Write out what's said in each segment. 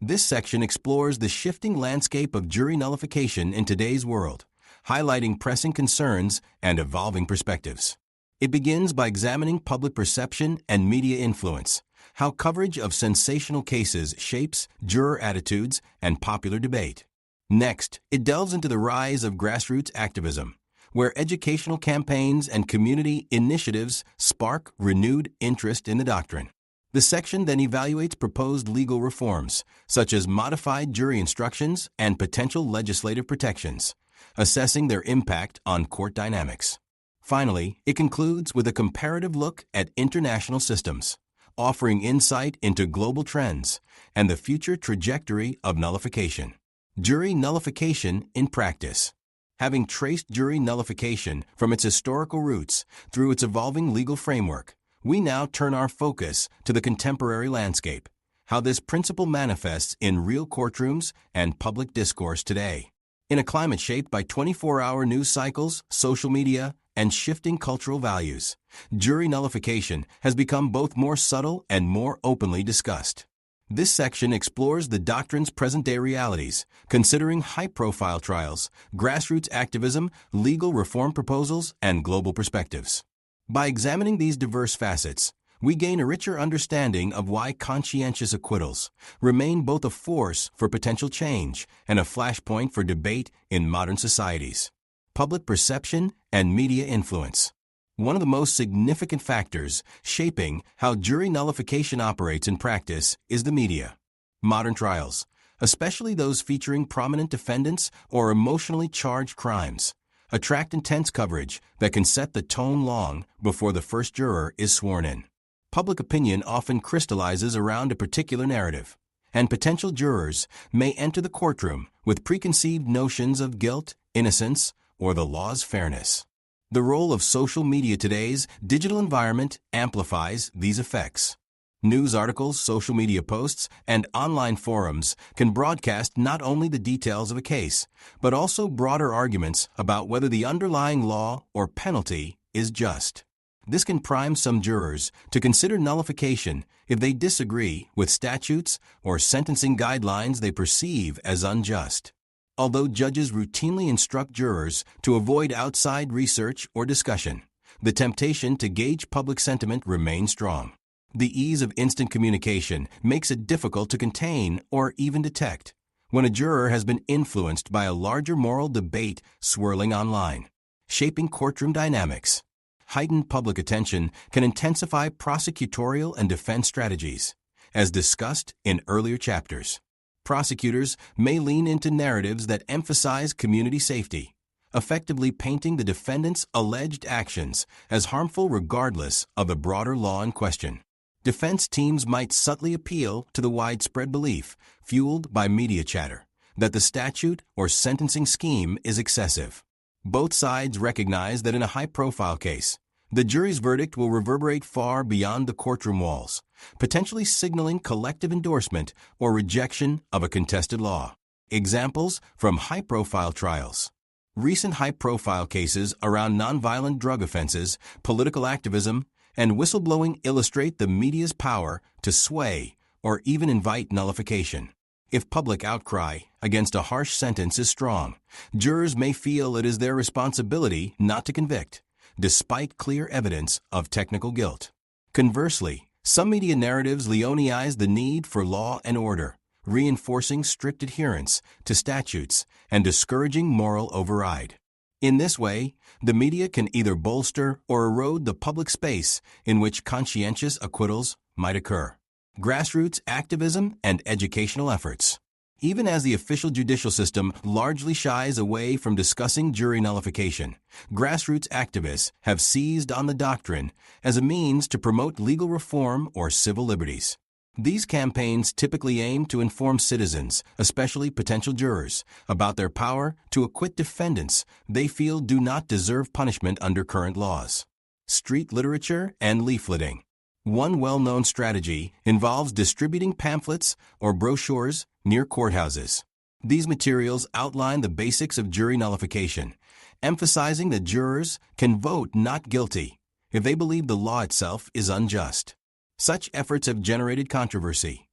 This section explores the shifting landscape of jury nullification in today's world, highlighting pressing concerns and evolving perspectives. It begins by examining public perception and media influence, how coverage of sensational cases shapes juror attitudes and popular debate. Next, it delves into the rise of grassroots activism, where educational campaigns and community initiatives spark renewed interest in the doctrine. The section then evaluates proposed legal reforms, such as modified jury instructions and potential legislative protections, assessing their impact on court dynamics. Finally, it concludes with a comparative look at international systems, offering insight into global trends and the future trajectory of nullification. Jury nullification in practice. Having traced jury nullification from its historical roots through its evolving legal framework, we now turn our focus to the contemporary landscape, how this principle manifests in real courtrooms and public discourse today. In a climate shaped by 24-hour news cycles, social media, and shifting cultural values, jury nullification has become both more subtle and more openly discussed. This section explores the doctrine's present-day realities, considering high-profile trials, grassroots activism, legal reform proposals, and global perspectives. By examining these diverse facets, we gain a richer understanding of why conscientious acquittals remain both a force for potential change and a flashpoint for debate in modern societies. Public perception and media influence. One of the most significant factors shaping how jury nullification operates in practice is the media. Modern trials, especially those featuring prominent defendants or emotionally charged crimes, attract intense coverage that can set the tone long before the first juror is sworn in. Public opinion often crystallizes around a particular narrative, and potential jurors may enter the courtroom with preconceived notions of guilt, innocence, or the law's fairness. The role of social media today's digital environment amplifies these effects. News articles, social media posts, and online forums can broadcast not only the details of a case, but also broader arguments about whether the underlying law or penalty is just. This can prime some jurors to consider nullification if they disagree with statutes or sentencing guidelines they perceive as unjust. Although judges routinely instruct jurors to avoid outside research or discussion, the temptation to gauge public sentiment remains strong. The ease of instant communication makes it difficult to contain or even detect when a juror has been influenced by a larger moral debate swirling online, shaping courtroom dynamics. Heightened public attention can intensify prosecutorial and defense strategies, as discussed in earlier chapters. Prosecutors may lean into narratives that emphasize community safety, effectively painting the defendant's alleged actions as harmful regardless of the broader law in question. Defense teams might subtly appeal to the widespread belief, fueled by media chatter, that the statute or sentencing scheme is excessive. Both sides recognize that in a high-profile case, the jury's verdict will reverberate far beyond the courtroom walls, potentially signaling collective endorsement or rejection of a contested law. Examples from high-profile trials. Recent high-profile cases around nonviolent drug offenses, political activism, and whistleblowing illustrate the media's power to sway or even invite nullification. If public outcry against a harsh sentence is strong, jurors may feel it is their responsibility not to convict, despite clear evidence of technical guilt. Conversely, some media narratives leonize the need for law and order, reinforcing strict adherence to statutes and discouraging moral override. In this way, the media can either bolster or erode the public space in which conscientious acquittals might occur. Grassroots activism and educational efforts. Even as the official judicial system largely shies away from discussing jury nullification, grassroots activists have seized on the doctrine as a means to promote legal reform or civil liberties. These campaigns typically aim to inform citizens, especially potential jurors, about their power to acquit defendants they feel do not deserve punishment under current laws. Street literature and leafleting. One well-known strategy involves distributing pamphlets or brochures near courthouses. These materials outline the basics of jury nullification, emphasizing that jurors can vote not guilty if they believe the law itself is unjust. Such efforts have generated controversy.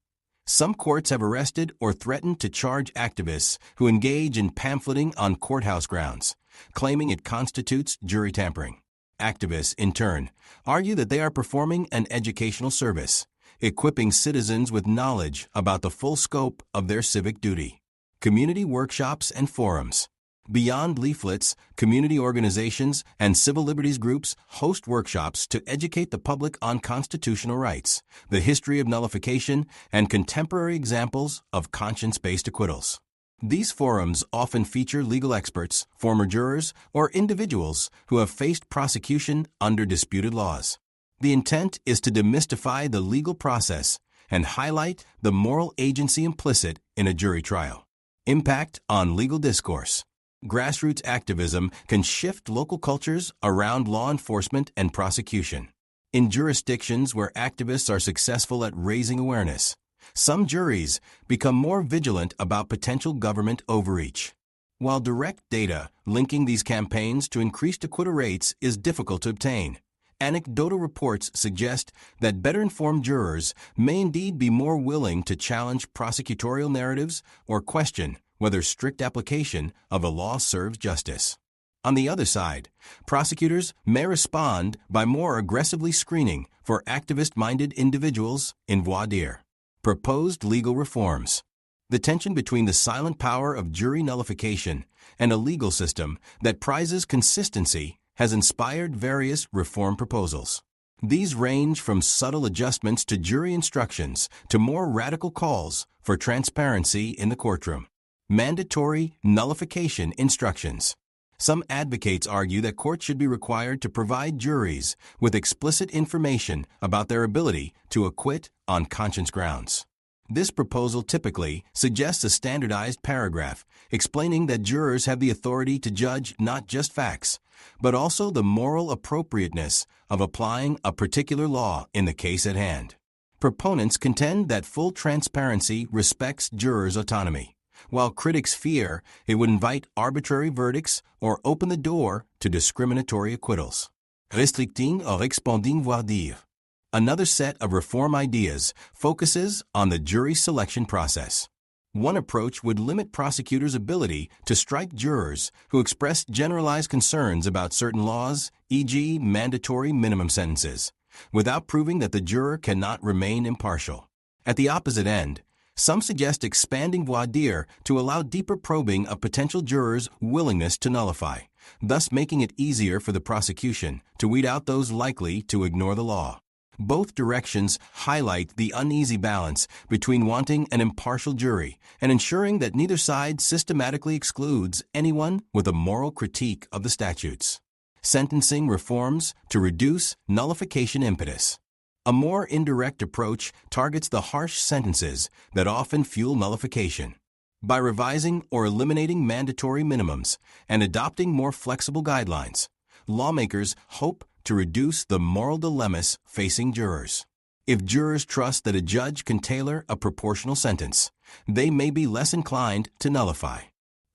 Some courts have arrested or threatened to charge activists who engage in pamphleting on courthouse grounds, claiming it constitutes jury tampering. Activists, in turn, argue that they are performing an educational service, equipping citizens with knowledge about the full scope of their civic duty. Community workshops and forums. Beyond leaflets, community organizations and civil liberties groups host workshops to educate the public on constitutional rights, the history of nullification, and contemporary examples of conscience-based acquittals. These forums often feature legal experts, former jurors, or individuals who have faced prosecution under disputed laws. The intent is to demystify the legal process and highlight the moral agency implicit in a jury trial. Impact on legal discourse. Grassroots activism can shift local cultures around law enforcement and prosecution. In jurisdictions where activists are successful at raising awareness, some juries become more vigilant about potential government overreach. While direct data linking these campaigns to increased acquittal rates is difficult to obtain, anecdotal reports suggest that better-informed jurors may indeed be more willing to challenge prosecutorial narratives or question whether strict application of a law serves justice. On the other side, prosecutors may respond by more aggressively screening for activist-minded individuals in voir dire. Proposed legal reforms. The tension between the silent power of jury nullification and a legal system that prizes consistency has inspired various reform proposals. These range from subtle adjustments to jury instructions to more radical calls for transparency in the courtroom. Mandatory nullification instructions. Some advocates argue that courts should be required to provide juries with explicit information about their ability to acquit on conscience grounds. This proposal typically suggests a standardized paragraph explaining that jurors have the authority to judge not just facts, but also the moral appropriateness of applying a particular law in the case at hand. Proponents contend that full transparency respects jurors' autonomy, while critics fear it would invite arbitrary verdicts or open the door to discriminatory acquittals. Restricting or expanding voir dire. Another set of reform ideas focuses on the jury selection process. One approach would limit prosecutors' ability to strike jurors who express generalized concerns about certain laws, e.g., mandatory minimum sentences, without proving that the juror cannot remain impartial. At the opposite end, some suggest expanding voir dire to allow deeper probing of potential jurors' willingness to nullify, thus making it easier for the prosecution to weed out those likely to ignore the law. Both directions highlight the uneasy balance between wanting an impartial jury and ensuring that neither side systematically excludes anyone with a moral critique of the statutes. Sentencing reforms to reduce nullification impetus. A more indirect approach targets the harsh sentences that often fuel nullification. By revising or eliminating mandatory minimums and adopting more flexible guidelines, lawmakers hope to reduce the moral dilemmas facing jurors. If jurors trust that a judge can tailor a proportional sentence, they may be less inclined to nullify.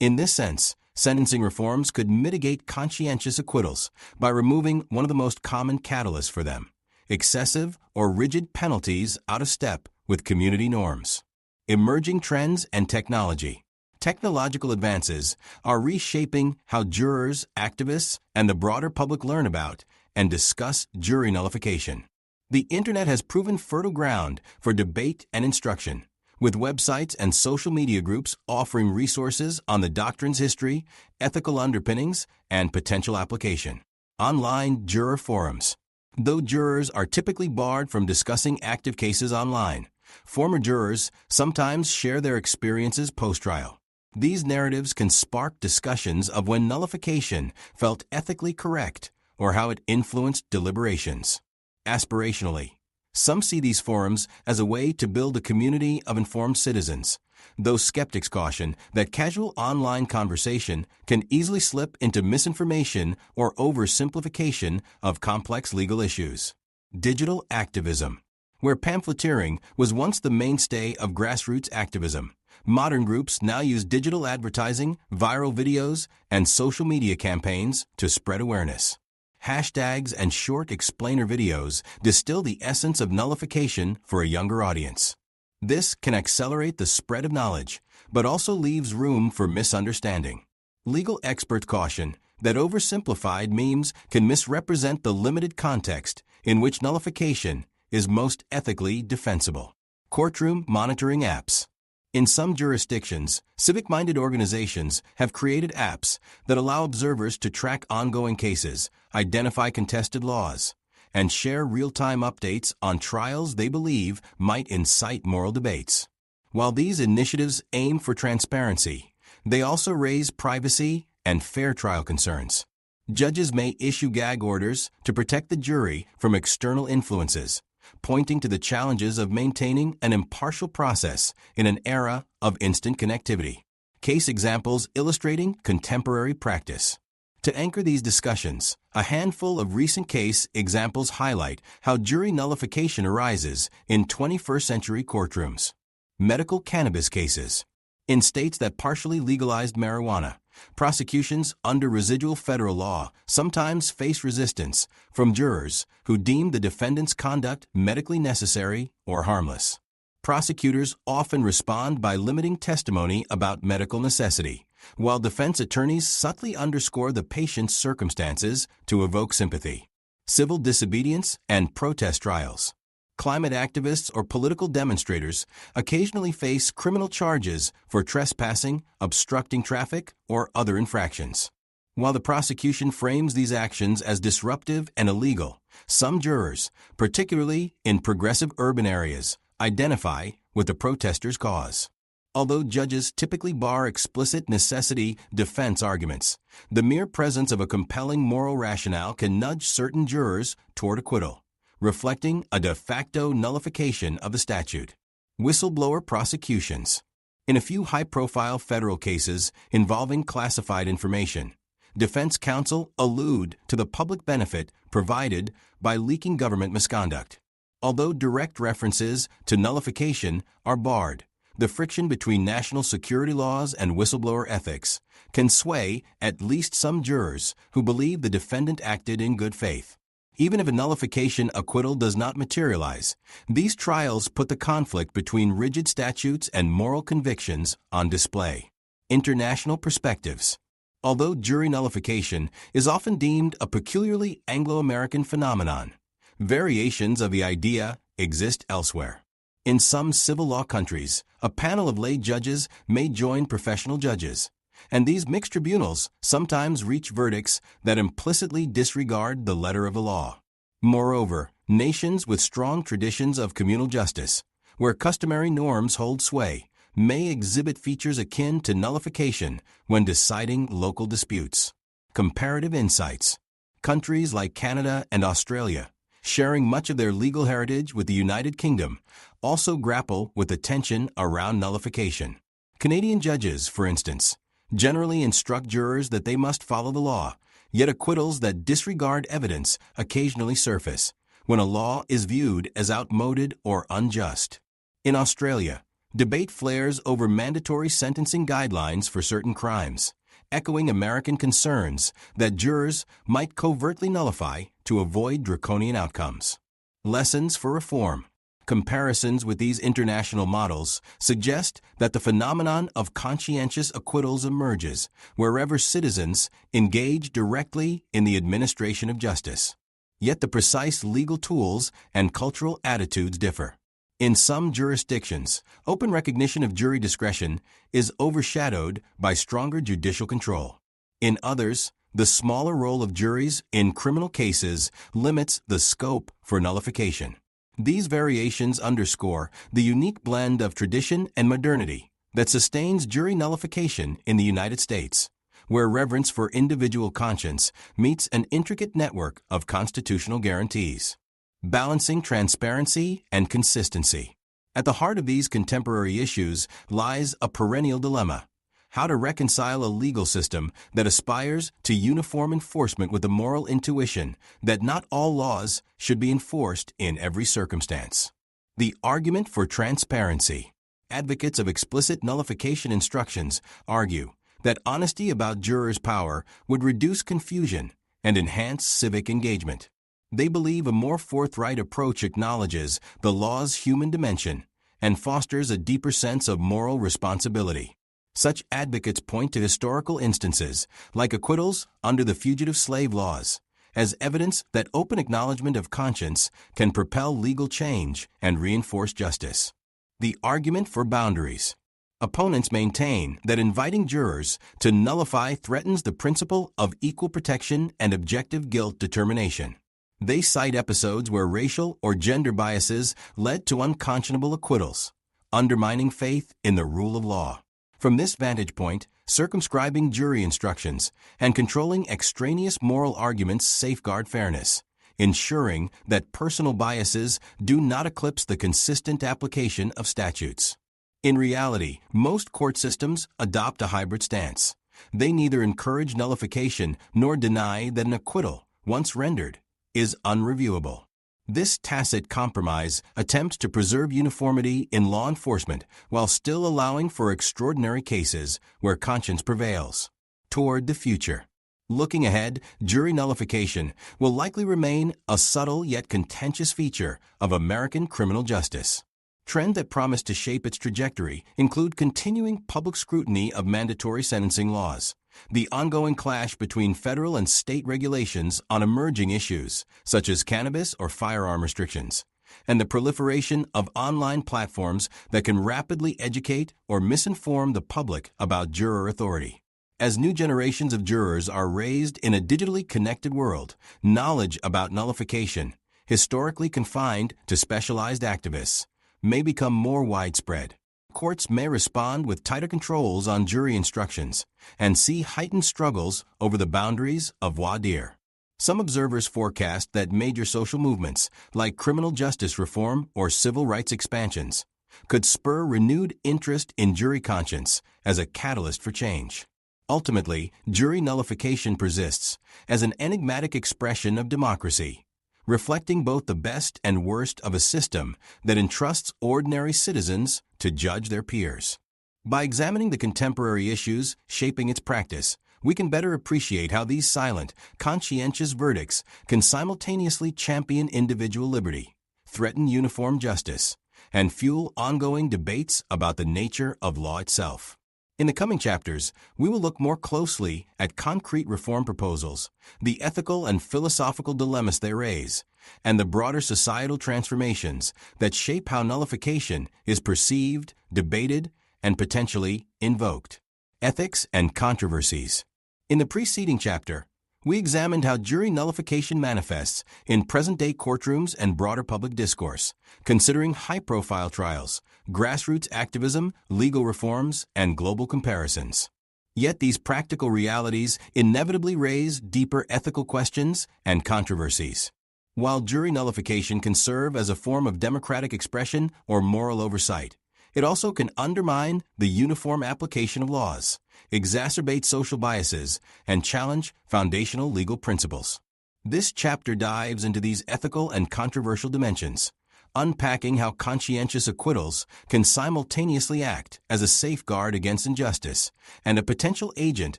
In this sense, sentencing reforms could mitigate conscientious acquittals by removing one of the most common catalysts for them: excessive or rigid penalties out of step with community norms. Emerging trends and technology. Technological advances are reshaping how jurors, activists, and the broader public learn about and discuss jury nullification. The Internet has proven fertile ground for debate and instruction, with websites and social media groups offering resources on the doctrine's history, ethical underpinnings, and potential application. Online juror forums. Though jurors are typically barred from discussing active cases online, former jurors sometimes share their experiences post-trial. These narratives can spark discussions of when nullification felt ethically correct or how it influenced deliberations. Aspirationally, some see these forums as a way to build a community of informed citizens, though skeptics caution that casual online conversation can easily slip into misinformation or oversimplification of complex legal issues. Digital activism. Where pamphleteering was once the mainstay of grassroots activism, modern groups now use digital advertising, viral videos, and social media campaigns to spread awareness. Hashtags and short explainer videos distill the essence of nullification for a younger audience. This can accelerate the spread of knowledge, but also leaves room for misunderstanding. Legal experts caution that oversimplified memes can misrepresent the limited context in which nullification is most ethically defensible. Courtroom monitoring apps. In some jurisdictions, civic-minded organizations have created apps that allow observers to track ongoing cases, identify contested laws, and share real-time updates on trials they believe might incite moral debates. While these initiatives aim for transparency, they also raise privacy and fair trial concerns. Judges may issue gag orders to protect the jury from external influences, pointing to the challenges of maintaining an impartial process in an era of instant connectivity. Case examples illustrating contemporary practice. To anchor these discussions, a handful of recent case examples highlight how jury nullification arises in 21st century courtrooms. Medical cannabis cases. In states that partially legalized marijuana, prosecutions under residual federal law sometimes face resistance from jurors who deem the defendant's conduct medically necessary or harmless. Prosecutors often respond by limiting testimony about medical necessity, while defense attorneys subtly underscore the patient's circumstances to evoke sympathy. Civil disobedience and protest trials. Climate activists or political demonstrators occasionally face criminal charges for trespassing, obstructing traffic, or other infractions. While the prosecution frames these actions as disruptive and illegal, some jurors, particularly in progressive urban areas, identify with the protesters' cause. Although judges typically bar explicit necessity defense arguments, the mere presence of a compelling moral rationale can nudge certain jurors toward acquittal, reflecting a de facto nullification of the statute. Whistleblower prosecutions. In a few high-profile federal cases involving classified information, defense counsel allude to the public benefit provided by leaking government misconduct. Although direct references to nullification are barred, the friction between national security laws and whistleblower ethics can sway at least some jurors who believe the defendant acted in good faith. Even if a nullification acquittal does not materialize, these trials put the conflict between rigid statutes and moral convictions on display. International perspectives. Although jury nullification is often deemed a peculiarly Anglo-American phenomenon, variations of the idea exist elsewhere. In some civil law countries, a panel of lay judges may join professional judges, and these mixed tribunals sometimes reach verdicts that implicitly disregard the letter of the law. Moreover, nations with strong traditions of communal justice, where customary norms hold sway, may exhibit features akin to nullification when deciding local disputes. Comparative insights. Countries like Canada and Australia, sharing much of their legal heritage with the United Kingdom, also grapple with the tension around nullification. Canadian judges, for instance, generally instruct jurors that they must follow the law, yet acquittals that disregard evidence occasionally surface when a law is viewed as outmoded or unjust. In Australia, debate flares over mandatory sentencing guidelines for certain crimes, echoing American concerns that jurors might covertly nullify to avoid draconian outcomes. Lessons for reform. Comparisons with these international models suggest that the phenomenon of conscientious acquittals emerges wherever citizens engage directly in the administration of justice. Yet the precise legal tools and cultural attitudes differ. In some jurisdictions, open recognition of jury discretion is overshadowed by stronger judicial control. In others, the smaller role of juries in criminal cases limits the scope for nullification. These variations underscore the unique blend of tradition and modernity that sustains jury nullification in the United States, where reverence for individual conscience meets an intricate network of constitutional guarantees. Balancing transparency and consistency. At the heart of these contemporary issues lies a perennial dilemma: how to reconcile a legal system that aspires to uniform enforcement with the moral intuition that not all laws should be enforced in every circumstance. The argument for transparency. Advocates of explicit nullification instructions argue that honesty about jurors' power would reduce confusion and enhance civic engagement. They believe a more forthright approach acknowledges the law's human dimension and fosters a deeper sense of moral responsibility. Such advocates point to historical instances, like acquittals under the fugitive slave laws, as evidence that open acknowledgement of conscience can propel legal change and reinforce justice. The argument for boundaries. Opponents maintain that inviting jurors to nullify threatens the principle of equal protection and objective guilt determination. They cite episodes where racial or gender biases led to unconscionable acquittals, undermining faith in the rule of law. From this vantage point, circumscribing jury instructions and controlling extraneous moral arguments safeguard fairness, ensuring that personal biases do not eclipse the consistent application of statutes. In reality, most court systems adopt a hybrid stance. They neither encourage nullification nor deny that an acquittal, once rendered, is unreviewable. This tacit compromise attempts to preserve uniformity in law enforcement while still allowing for extraordinary cases where conscience prevails. Toward the future. Looking ahead, jury nullification will likely remain a subtle yet contentious feature of American criminal justice. Trends that promise to shape its trajectory include continuing public scrutiny of mandatory sentencing laws, the ongoing clash between federal and state regulations on emerging issues, such as cannabis or firearm restrictions, and the proliferation of online platforms that can rapidly educate or misinform the public about juror authority. As new generations of jurors are raised in a digitally connected world, knowledge about nullification, historically confined to specialized activists, may become more widespread. Courts may respond with tighter controls on jury instructions and see heightened struggles over the boundaries of voir dire. Some observers forecast that major social movements, like criminal justice reform or civil rights expansions, could spur renewed interest in jury conscience as a catalyst for change. Ultimately, jury nullification persists as an enigmatic expression of democracy, reflecting both the best and worst of a system that entrusts ordinary citizens to judge their peers. By examining the contemporary issues shaping its practice, we can better appreciate how these silent, conscientious verdicts can simultaneously champion individual liberty, threaten uniform justice, and fuel ongoing debates about the nature of law itself. In the coming chapters, we will look more closely at concrete reform proposals, the ethical and philosophical dilemmas they raise, and the broader societal transformations that shape how nullification is perceived, debated, and potentially invoked. Ethics and controversies. In the preceding chapter, we examined how jury nullification manifests in present-day courtrooms and broader public discourse, considering high-profile trials, grassroots activism, legal reforms, and global comparisons. Yet these practical realities inevitably raise deeper ethical questions and controversies. While jury nullification can serve as a form of democratic expression or moral oversight, it also can undermine the uniform application of laws, exacerbate social biases, and challenge foundational legal principles. This chapter dives into these ethical and controversial dimensions, unpacking how conscientious acquittals can simultaneously act as a safeguard against injustice and a potential agent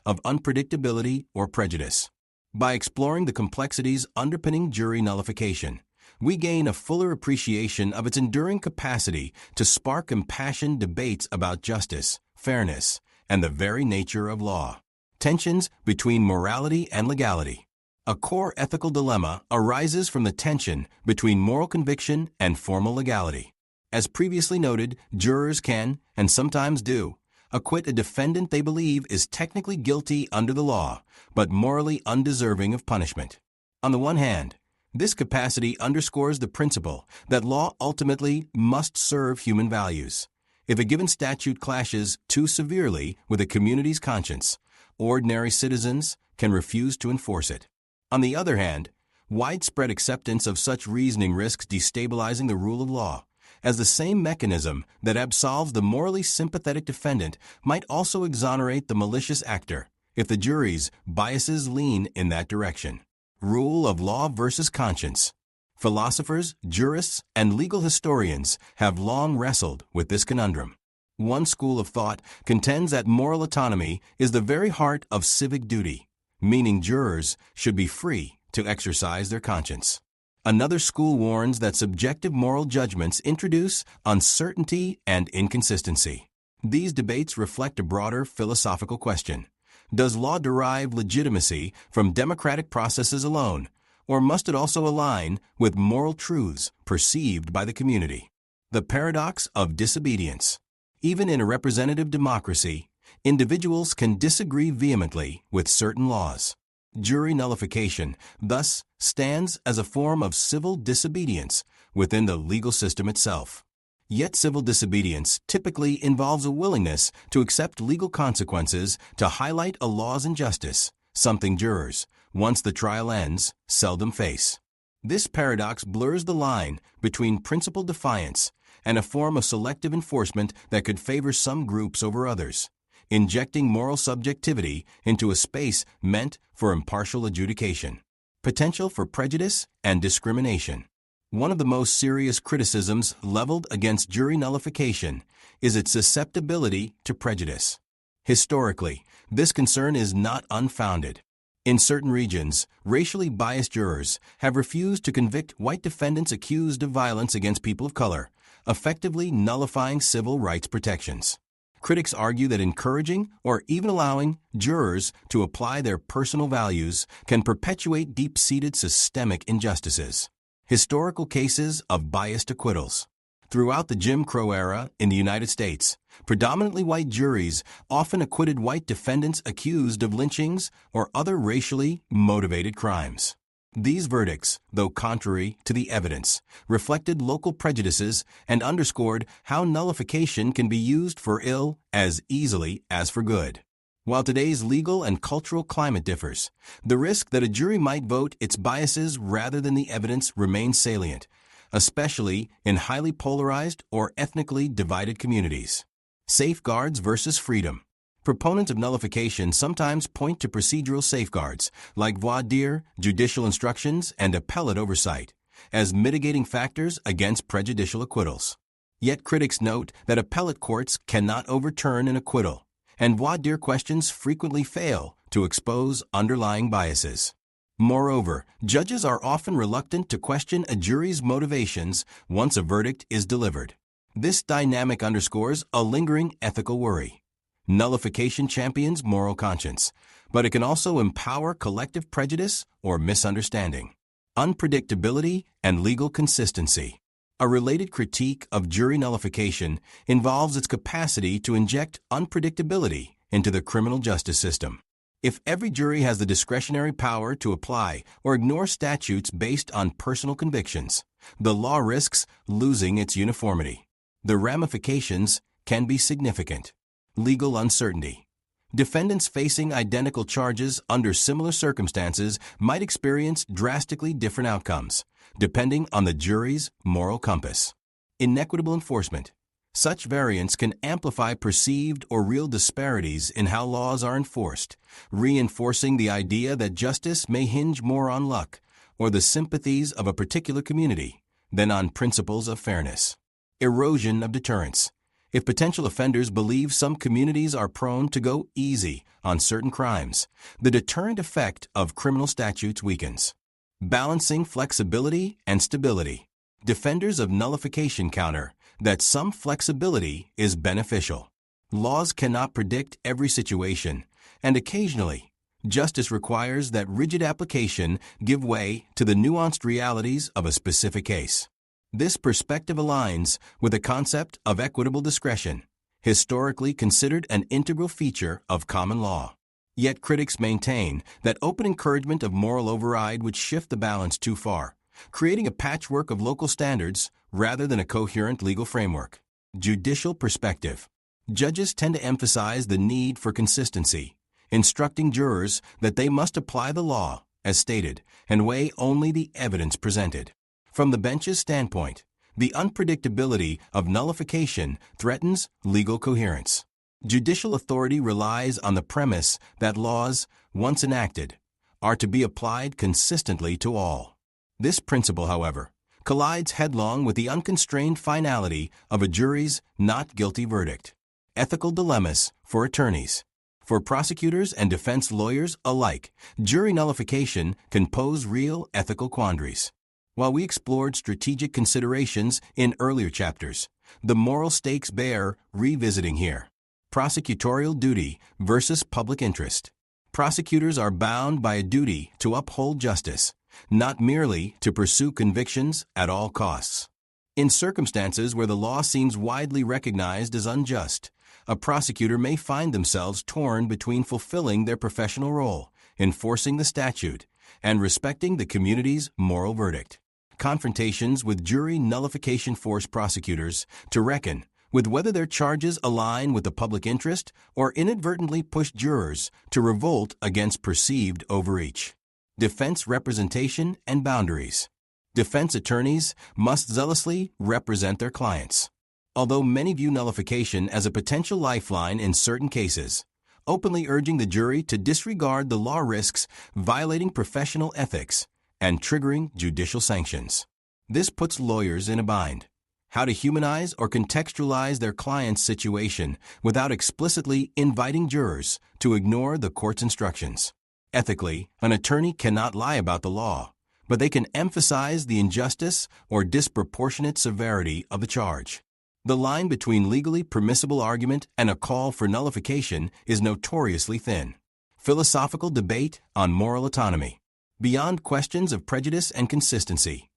of unpredictability or prejudice. By exploring the complexities underpinning jury nullification, we gain a fuller appreciation of its enduring capacity to spark impassioned debates about justice, fairness, and the very nature of law. Tensions between morality and legality. A core ethical dilemma arises from the tension between moral conviction and formal legality. As previously noted, jurors can, and sometimes do, acquit a defendant they believe is technically guilty under the law, but morally undeserving of punishment. On the one hand, this capacity underscores the principle that law ultimately must serve human values. If a given statute clashes too severely with a community's conscience, ordinary citizens can refuse to enforce it. On the other hand, widespread acceptance of such reasoning risks destabilizing the rule of law, as the same mechanism that absolves the morally sympathetic defendant might also exonerate the malicious actor if the jury's biases lean in that direction. Rule of law versus conscience. Philosophers, jurists, and legal historians have long wrestled with this conundrum. One school of thought contends that moral autonomy is the very heart of civic duty, meaning jurors should be free to exercise their conscience. Another school warns that subjective moral judgments introduce uncertainty and inconsistency. These debates reflect a broader philosophical question. Does law derive legitimacy from democratic processes alone, or must it also align with moral truths perceived by the community? The paradox of disobedience. Even in a representative democracy, individuals can disagree vehemently with certain laws. Jury nullification, thus, stands as a form of civil disobedience within the legal system itself. Yet civil disobedience typically involves a willingness to accept legal consequences to highlight a law's injustice, something jurors, once the trial ends, seldom face. This paradox blurs the line between principled defiance and a form of selective enforcement that could favor some groups over others, injecting moral subjectivity into a space meant for impartial adjudication. Potential for prejudice and discrimination. One of the most serious criticisms leveled against jury nullification is its susceptibility to prejudice. Historically, this concern is not unfounded. In certain regions, racially biased jurors have refused to convict white defendants accused of violence against people of color, effectively nullifying civil rights protections. Critics argue that encouraging or even allowing jurors to apply their personal values can perpetuate deep-seated systemic injustices. Historical cases of biased acquittals. Throughout the Jim Crow era in the United States, predominantly white juries often acquitted white defendants accused of lynchings or other racially motivated crimes. These verdicts, though contrary to the evidence, reflected local prejudices and underscored how nullification can be used for ill as easily as for good. While today's legal and cultural climate differs, the risk that a jury might vote its biases rather than the evidence remains salient, especially in highly polarized or ethnically divided communities. Safeguards versus freedom. Proponents of nullification sometimes point to procedural safeguards, like voir dire, judicial instructions, and appellate oversight, as mitigating factors against prejudicial acquittals. Yet critics note that appellate courts cannot overturn an acquittal, and voir dire questions frequently fail to expose underlying biases. Moreover, judges are often reluctant to question a jury's motivations once a verdict is delivered. This dynamic underscores a lingering ethical worry. Nullification champions moral conscience, but it can also empower collective prejudice or misunderstanding. Unpredictability and legal consistency. A related critique of jury nullification involves its capacity to inject unpredictability into the criminal justice system. If every jury has the discretionary power to apply or ignore statutes based on personal convictions, the law risks losing its uniformity. The ramifications can be significant. Legal uncertainty. Defendants facing identical charges under similar circumstances might experience drastically different outcomes, depending on the jury's moral compass. Inequitable enforcement. Such variance can amplify perceived or real disparities in how laws are enforced, reinforcing the idea that justice may hinge more on luck or the sympathies of a particular community than on principles of fairness. Erosion of deterrence. If potential offenders believe some communities are prone to go easy on certain crimes, the deterrent effect of criminal statutes weakens. Balancing flexibility and stability. Defenders of nullification counter that some flexibility is beneficial. Laws cannot predict every situation, and occasionally, justice requires that rigid application give way to the nuanced realities of a specific case. This perspective aligns with the concept of equitable discretion, historically considered an integral feature of common law. Yet critics maintain that open encouragement of moral override would shift the balance too far, creating a patchwork of local standards rather than a coherent legal framework. Judicial perspective. Judges tend to emphasize the need for consistency, instructing jurors that they must apply the law, as stated, and weigh only the evidence presented. From the bench's standpoint, the unpredictability of nullification threatens legal coherence. Judicial authority relies on the premise that laws, once enacted, are to be applied consistently to all. This principle, however, collides headlong with the unconstrained finality of a jury's not guilty verdict. Ethical dilemmas for attorneys. For prosecutors and defense lawyers alike, jury nullification can pose real ethical quandaries. While we explored strategic considerations in earlier chapters, the moral stakes bear revisiting here. Prosecutorial duty versus public interest. Prosecutors are bound by a duty to uphold justice, not merely to pursue convictions at all costs. In circumstances where the law seems widely recognized as unjust, a prosecutor may find themselves torn between fulfilling their professional role, enforcing the statute, and respecting the community's moral verdict. Confrontations with jury nullification force prosecutors to reckon with whether their charges align with the public interest or inadvertently push jurors to revolt against perceived overreach. Defense representation and boundaries. Defense attorneys must zealously represent their clients. Although many view nullification as a potential lifeline in certain cases, openly urging the jury to disregard the law risks violating professional ethics and triggering judicial sanctions. This puts lawyers in a bind. How to humanize or contextualize their client's situation without explicitly inviting jurors to ignore the court's instructions. Ethically, an attorney cannot lie about the law, but they can emphasize the injustice or disproportionate severity of the charge. The line between legally permissible argument and a call for nullification is notoriously thin. Philosophical debate on moral autonomy. Beyond questions of prejudice and consistency,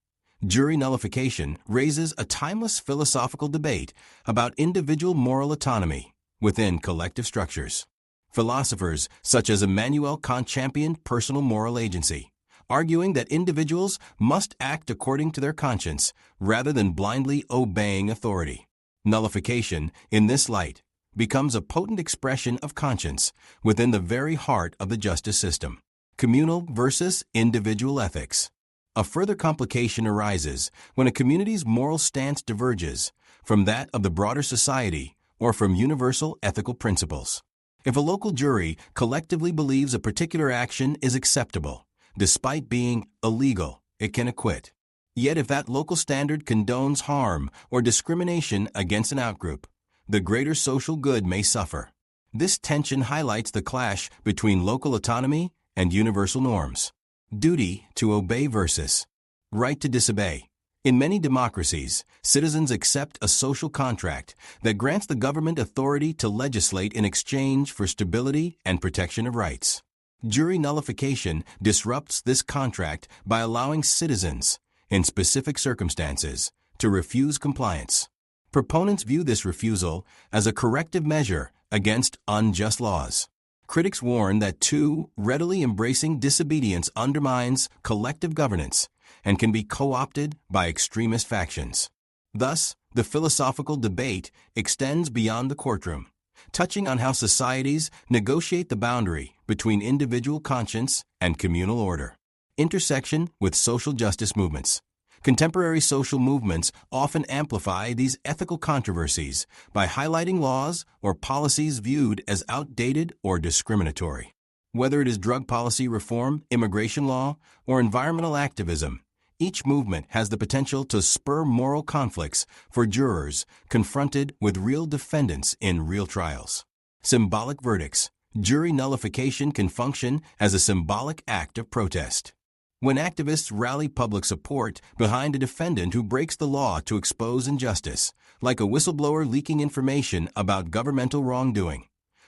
jury nullification raises a timeless philosophical debate about individual moral autonomy within collective structures. Philosophers such as Immanuel Kant championed personal moral agency, arguing that individuals must act according to their conscience rather than blindly obeying authority. Nullification, in this light, becomes a potent expression of conscience within the very heart of the justice system. Communal versus individual ethics. A further complication arises when a community's moral stance diverges from that of the broader society or from universal ethical principles. If a local jury collectively believes a particular action is acceptable, despite being illegal, it can acquit. Yet if that local standard condones harm or discrimination against an outgroup, the greater social good may suffer. This tension highlights the clash between local autonomy and universal norms. Duty to obey versus right to disobey. In many democracies, citizens accept a social contract that grants the government authority to legislate in exchange for stability and protection of rights. Jury nullification disrupts this contract by allowing citizens, in specific circumstances, to refuse compliance. Proponents view this refusal as a corrective measure against unjust laws. Critics warn that too readily embracing disobedience undermines collective governance and can be co-opted by extremist factions. Thus, the philosophical debate extends beyond the courtroom, touching on how societies negotiate the boundary between individual conscience and communal order. Intersection with social justice movements. Contemporary social movements often amplify these ethical controversies by highlighting laws or policies viewed as outdated or discriminatory. Whether it is drug policy reform, immigration law, or environmental activism, each movement has the potential to spur moral conflicts for jurors confronted with real defendants in real trials. Symbolic verdicts. Jury nullification can function as a symbolic act of protest. When activists rally public support behind a defendant who breaks the law to expose injustice, like a whistleblower leaking information about governmental wrongdoing,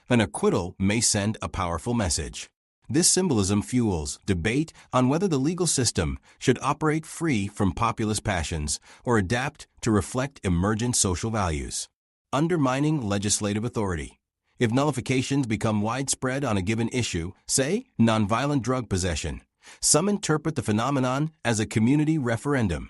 an acquittal may send a powerful message. This symbolism fuels debate on whether the legal system should operate free from populist passions or adapt to reflect emergent social values. Undermining legislative authority. If nullifications become widespread on a given issue, say nonviolent drug possession, some interpret the phenomenon as a community referendum,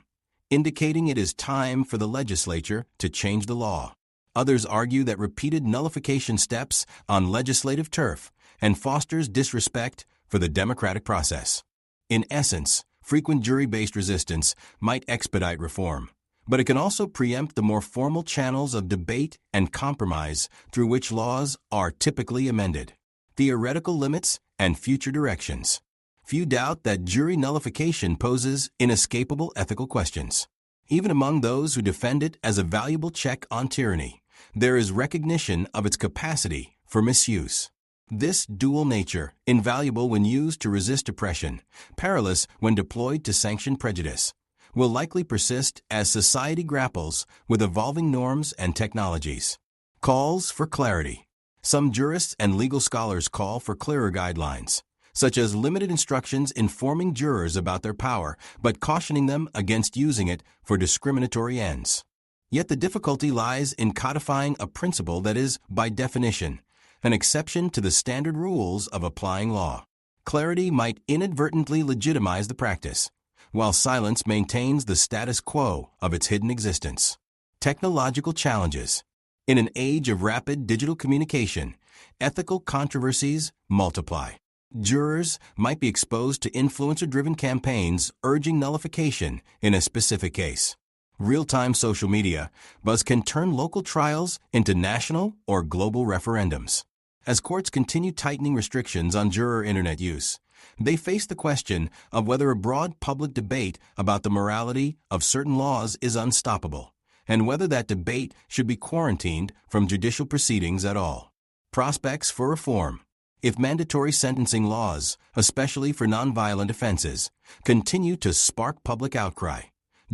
indicating it is time for the legislature to change the law. Others argue that repeated nullification steps on legislative turf and fosters disrespect for the democratic process. In essence, frequent jury-based resistance might expedite reform, but it can also preempt the more formal channels of debate and compromise through which laws are typically amended. Theoretical limits and future directions. Few doubt that jury nullification poses inescapable ethical questions. Even among those who defend it as a valuable check on tyranny, there is recognition of its capacity for misuse. This dual nature, invaluable when used to resist oppression, perilous when deployed to sanction prejudice, will likely persist as society grapples with evolving norms and technologies. Calls for clarity. Some jurists and legal scholars call for clearer guidelines, such as limited instructions informing jurors about their power, but cautioning them against using it for discriminatory ends. Yet the difficulty lies in codifying a principle that is, by definition, an exception to the standard rules of applying law. Clarity might inadvertently legitimize the practice, while silence maintains the status quo of its hidden existence. Technological challenges. In an age of rapid digital communication, ethical controversies multiply. Jurors might be exposed to influencer-driven campaigns urging nullification in a specific case. Real-time social media buzz can turn local trials into national or global referendums. As courts continue tightening restrictions on juror internet use, they face the question of whether a broad public debate about the morality of certain laws is unstoppable, and whether that debate should be quarantined from judicial proceedings at all. Prospects for reform. If mandatory sentencing laws, especially for nonviolent offenses, continue to spark public outcry,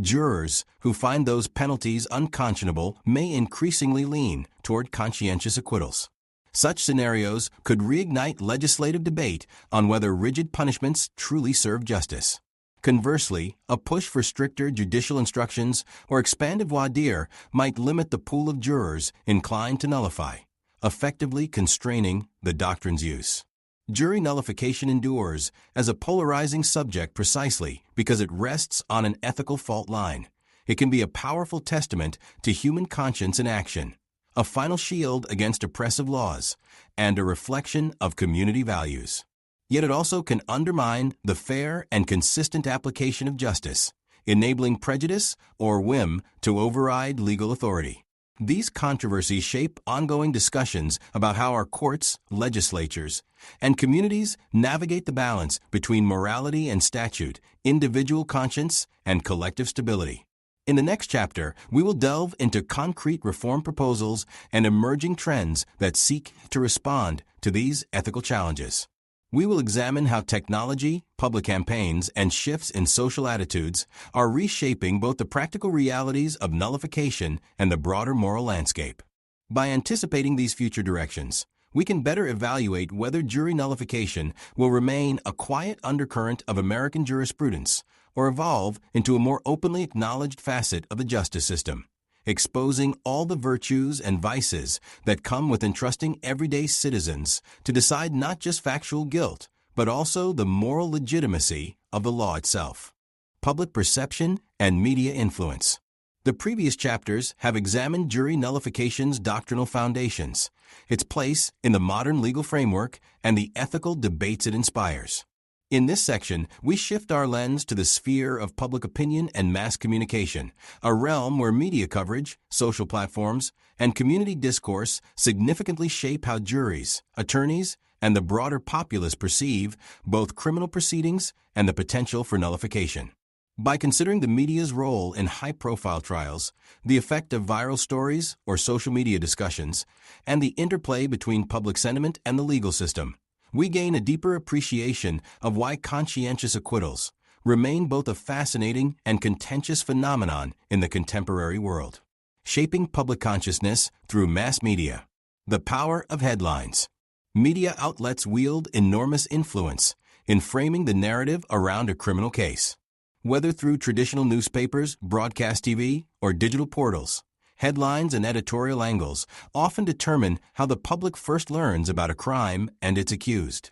jurors who find those penalties unconscionable may increasingly lean toward conscientious acquittals. Such scenarios could reignite legislative debate on whether rigid punishments truly serve justice. Conversely, a push for stricter judicial instructions or expanded voir dire might limit the pool of jurors inclined to nullify, effectively constraining the doctrine's use. Jury nullification endures as a polarizing subject precisely because it rests on an ethical fault line. It can be a powerful testament to human conscience in action, a final shield against oppressive laws, and a reflection of community values. Yet it also can undermine the fair and consistent application of justice, enabling prejudice or whim to override legal authority. These controversies shape ongoing discussions about how our courts, legislatures, and communities navigate the balance between morality and statute, individual conscience, and collective stability. In the next chapter, we will delve into concrete reform proposals and emerging trends that seek to respond to these ethical challenges. We will examine how technology, public campaigns, and shifts in social attitudes are reshaping both the practical realities of nullification and the broader moral landscape. By anticipating these future directions, we can better evaluate whether jury nullification will remain a quiet undercurrent of American jurisprudence or evolve into a more openly acknowledged facet of the justice system, exposing all the virtues and vices that come with entrusting everyday citizens to decide not just factual guilt, but also the moral legitimacy of the law itself. Public perception and media influence. The previous chapters have examined jury nullification's doctrinal foundations, its place in the modern legal framework, and the ethical debates it inspires. In this section, we shift our lens to the sphere of public opinion and mass communication, a realm where media coverage, social platforms, and community discourse significantly shape how juries, attorneys, and the broader populace perceive both criminal proceedings and the potential for nullification. By considering the media's role in high-profile trials, the effect of viral stories or social media discussions, and the interplay between public sentiment and the legal system, we gain a deeper appreciation of why conscientious acquittals remain both a fascinating and contentious phenomenon in the contemporary world. Shaping public consciousness through mass media. The power of headlines. Media outlets wield enormous influence in framing the narrative around a criminal case. Whether through traditional newspapers, broadcast TV, or digital portals, headlines and editorial angles often determine how the public first learns about a crime and its accused.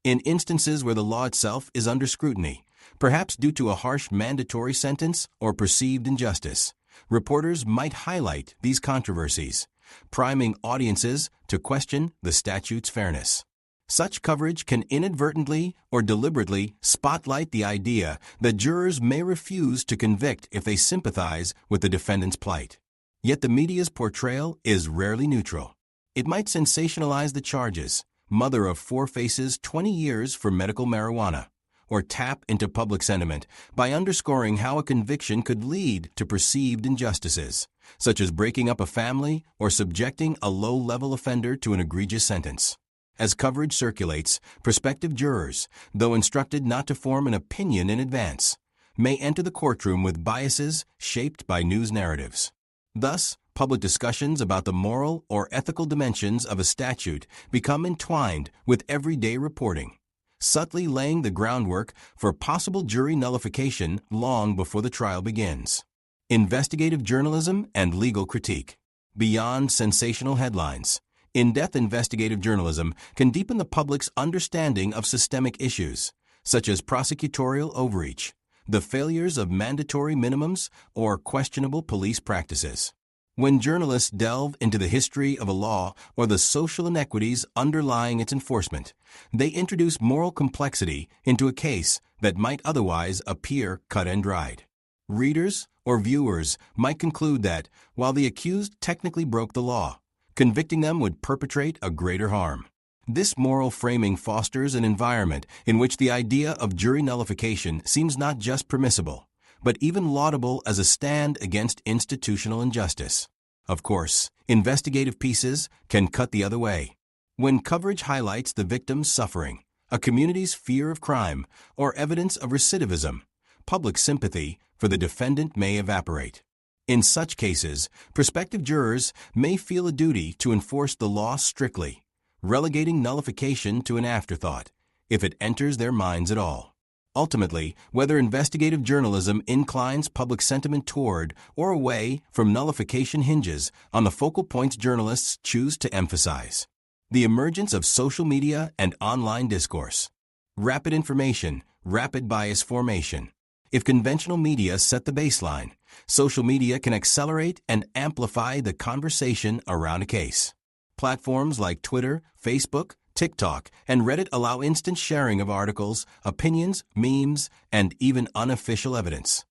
In instances where the law itself is under scrutiny, perhaps due to a harsh mandatory sentence or perceived injustice, reporters might highlight these controversies, priming audiences to question the statute's fairness. Such coverage can inadvertently or deliberately spotlight the idea that jurors may refuse to convict if they sympathize with the defendant's plight. Yet the media's portrayal is rarely neutral. It might sensationalize the charges, mother of four faces 20 years for medical marijuana, or tap into public sentiment by underscoring how a conviction could lead to perceived injustices, such as breaking up a family or subjecting a low-level offender to an egregious sentence. As coverage circulates, prospective jurors, though instructed not to form an opinion in advance, may enter the courtroom with biases shaped by news narratives. Thus, public discussions about the moral or ethical dimensions of a statute become entwined with everyday reporting, subtly laying the groundwork for possible jury nullification long before the trial begins. Investigative journalism and legal critique. Beyond sensational headlines, in-depth investigative journalism can deepen the public's understanding of systemic issues, such as prosecutorial overreach, the failures of mandatory minimums, or questionable police practices. When journalists delve into the history of a law or the social inequities underlying its enforcement, they introduce moral complexity into a case that might otherwise appear cut and dried. Readers or viewers might conclude that, while the accused technically broke the law, convicting them would perpetrate a greater harm. This moral framing fosters an environment in which the idea of jury nullification seems not just permissible, but even laudable as a stand against institutional injustice. Of course, investigative pieces can cut the other way. When coverage highlights the victim's suffering, a community's fear of crime, or evidence of recidivism, public sympathy for the defendant may evaporate. In such cases, prospective jurors may feel a duty to enforce the law strictly, relegating nullification to an afterthought, if it enters their minds at all. Ultimately, whether investigative journalism inclines public sentiment toward or away from nullification hinges on the focal points journalists choose to emphasize. The emergence of social media and online discourse. Rapid information, rapid bias formation. If conventional media set the baseline, social media can accelerate and amplify the conversation around a case. Platforms like Twitter, Facebook, TikTok, and Reddit allow instant sharing of articles, opinions, memes, and even unofficial evidence.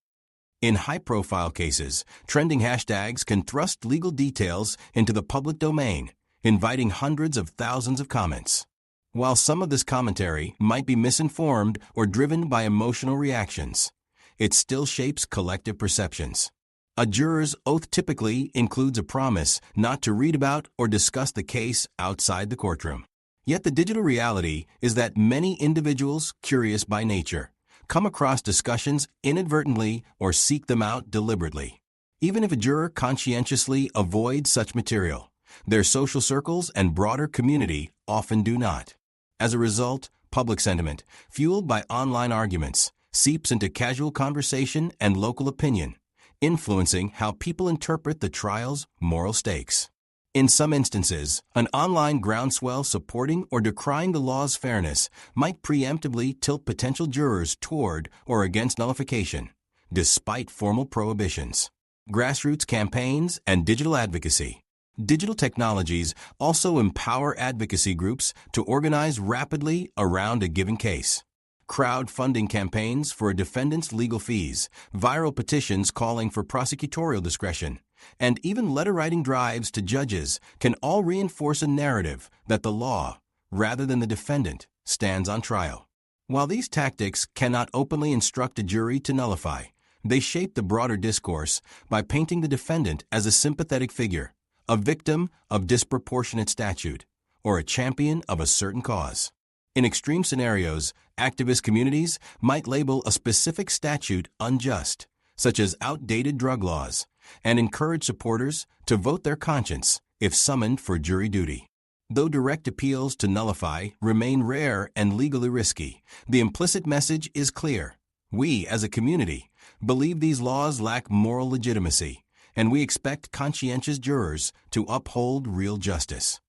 In high-profile cases, trending hashtags can thrust legal details into the public domain, inviting hundreds of thousands of comments. While some of this commentary might be misinformed or driven by emotional reactions, it still shapes collective perceptions. A juror's oath typically includes a promise not to read about or discuss the case outside the courtroom. Yet the digital reality is that many individuals, curious by nature, come across discussions inadvertently or seek them out deliberately. Even if a juror conscientiously avoids such material, their social circles and broader community often do not. As a result, public sentiment, fueled by online arguments, seeps into casual conversation and local opinion, influencing how people interpret the trial's moral stakes. In some instances, an online groundswell supporting or decrying the law's fairness might preemptively tilt potential jurors toward or against nullification, despite formal prohibitions. Grassroots campaigns and digital advocacy. Digital technologies also empower advocacy groups to organize rapidly around a given case. Crowdfunding campaigns for a defendant's legal fees, viral petitions calling for prosecutorial discretion, and even letter-writing drives to judges can all reinforce a narrative that the law, rather than the defendant, stands on trial. While these tactics cannot openly instruct a jury to nullify, they shape the broader discourse by painting the defendant as a sympathetic figure, a victim of disproportionate statute, or a champion of a certain cause. In extreme scenarios, activist communities might label a specific statute unjust, such as outdated drug laws, and encourage supporters to vote their conscience if summoned for jury duty. Though direct appeals to nullify remain rare and legally risky, the implicit message is clear. We, as a community, believe these laws lack moral legitimacy, and we expect conscientious jurors to uphold real justice.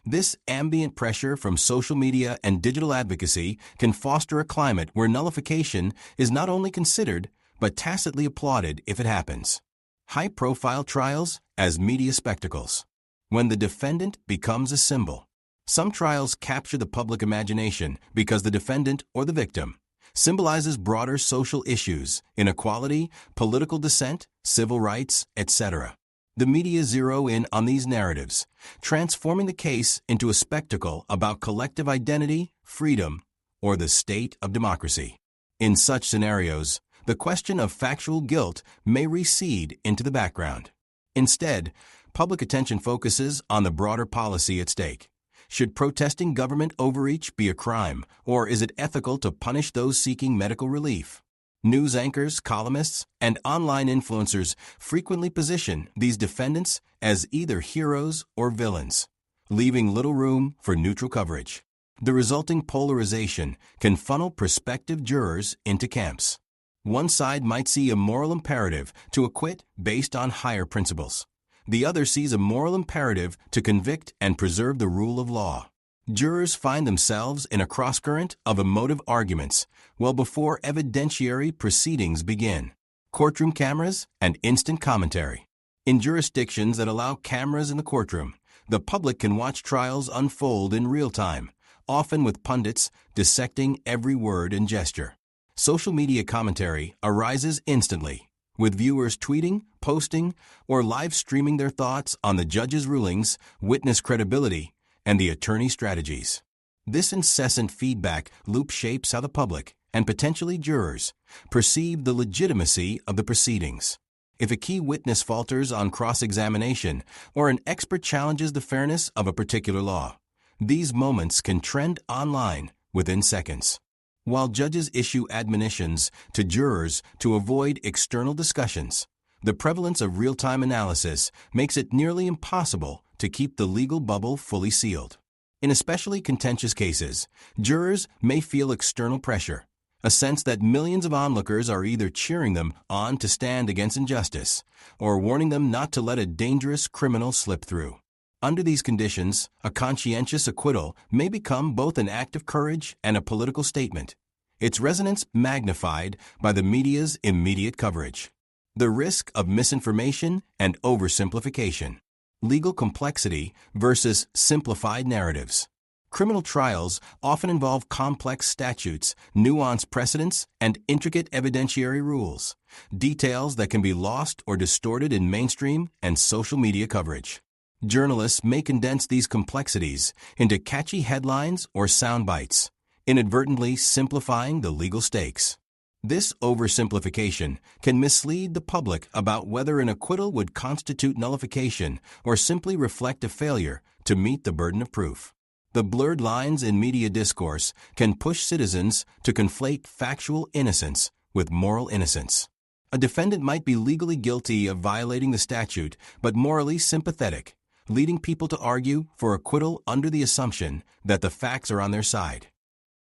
This ambient pressure from social media and digital advocacy can foster a climate where nullification is not only considered, but tacitly applauded if it happens. High-profile trials as media spectacles. When the defendant becomes a symbol. Some trials capture the public imagination because the defendant or the victim symbolizes broader social issues, inequality, political dissent, civil rights, etc. The media zero in on these narratives, transforming the case into a spectacle about collective identity, freedom, or the state of democracy. In such scenarios, the question of factual guilt may recede into the background. Instead, public attention focuses on the broader policy at stake. Should protesting government overreach be a crime, or is it ethical to punish those seeking medical relief? News anchors, columnists, and online influencers frequently position these defendants as either heroes or villains, leaving little room for neutral coverage. The resulting polarization can funnel prospective jurors into camps. One side might see a moral imperative to acquit based on higher principles. The other sees a moral imperative to convict and preserve the rule of law. Jurors find themselves in a crosscurrent of emotive arguments well before evidentiary proceedings begin. Courtroom cameras and instant commentary. In jurisdictions that allow cameras in the courtroom, the public can watch trials unfold in real time, often with pundits dissecting every word and gesture. Social media commentary arises instantly, with viewers tweeting, posting, or live streaming their thoughts on the judge's rulings, witness credibility, and the attorney's strategies. This incessant feedback loop shapes how the public, and potentially jurors, perceive the legitimacy of the proceedings. If a key witness falters on cross-examination or an expert challenges the fairness of a particular law, these moments can trend online within seconds. While judges issue admonitions to jurors to avoid external discussions, the prevalence of real-time analysis makes it nearly impossible to keep the legal bubble fully sealed. In especially contentious cases, jurors may feel external pressure, a sense that millions of onlookers are either cheering them on to stand against injustice or warning them not to let a dangerous criminal slip through. Under these conditions, a conscientious acquittal may become both an act of courage and a political statement, its resonance magnified by the media's immediate coverage. The risk of misinformation and oversimplification. Legal complexity versus simplified narratives. Criminal trials often involve complex statutes, nuanced precedents, and intricate evidentiary rules, details that can be lost or distorted in mainstream and social media coverage. Journalists may condense these complexities into catchy headlines or sound bites, inadvertently simplifying the legal stakes. This oversimplification can mislead the public about whether an acquittal would constitute nullification or simply reflect a failure to meet the burden of proof. The blurred lines in media discourse can push citizens to conflate factual innocence with moral innocence. A defendant might be legally guilty of violating the statute but morally sympathetic, leading people to argue for acquittal under the assumption that the facts are on their side.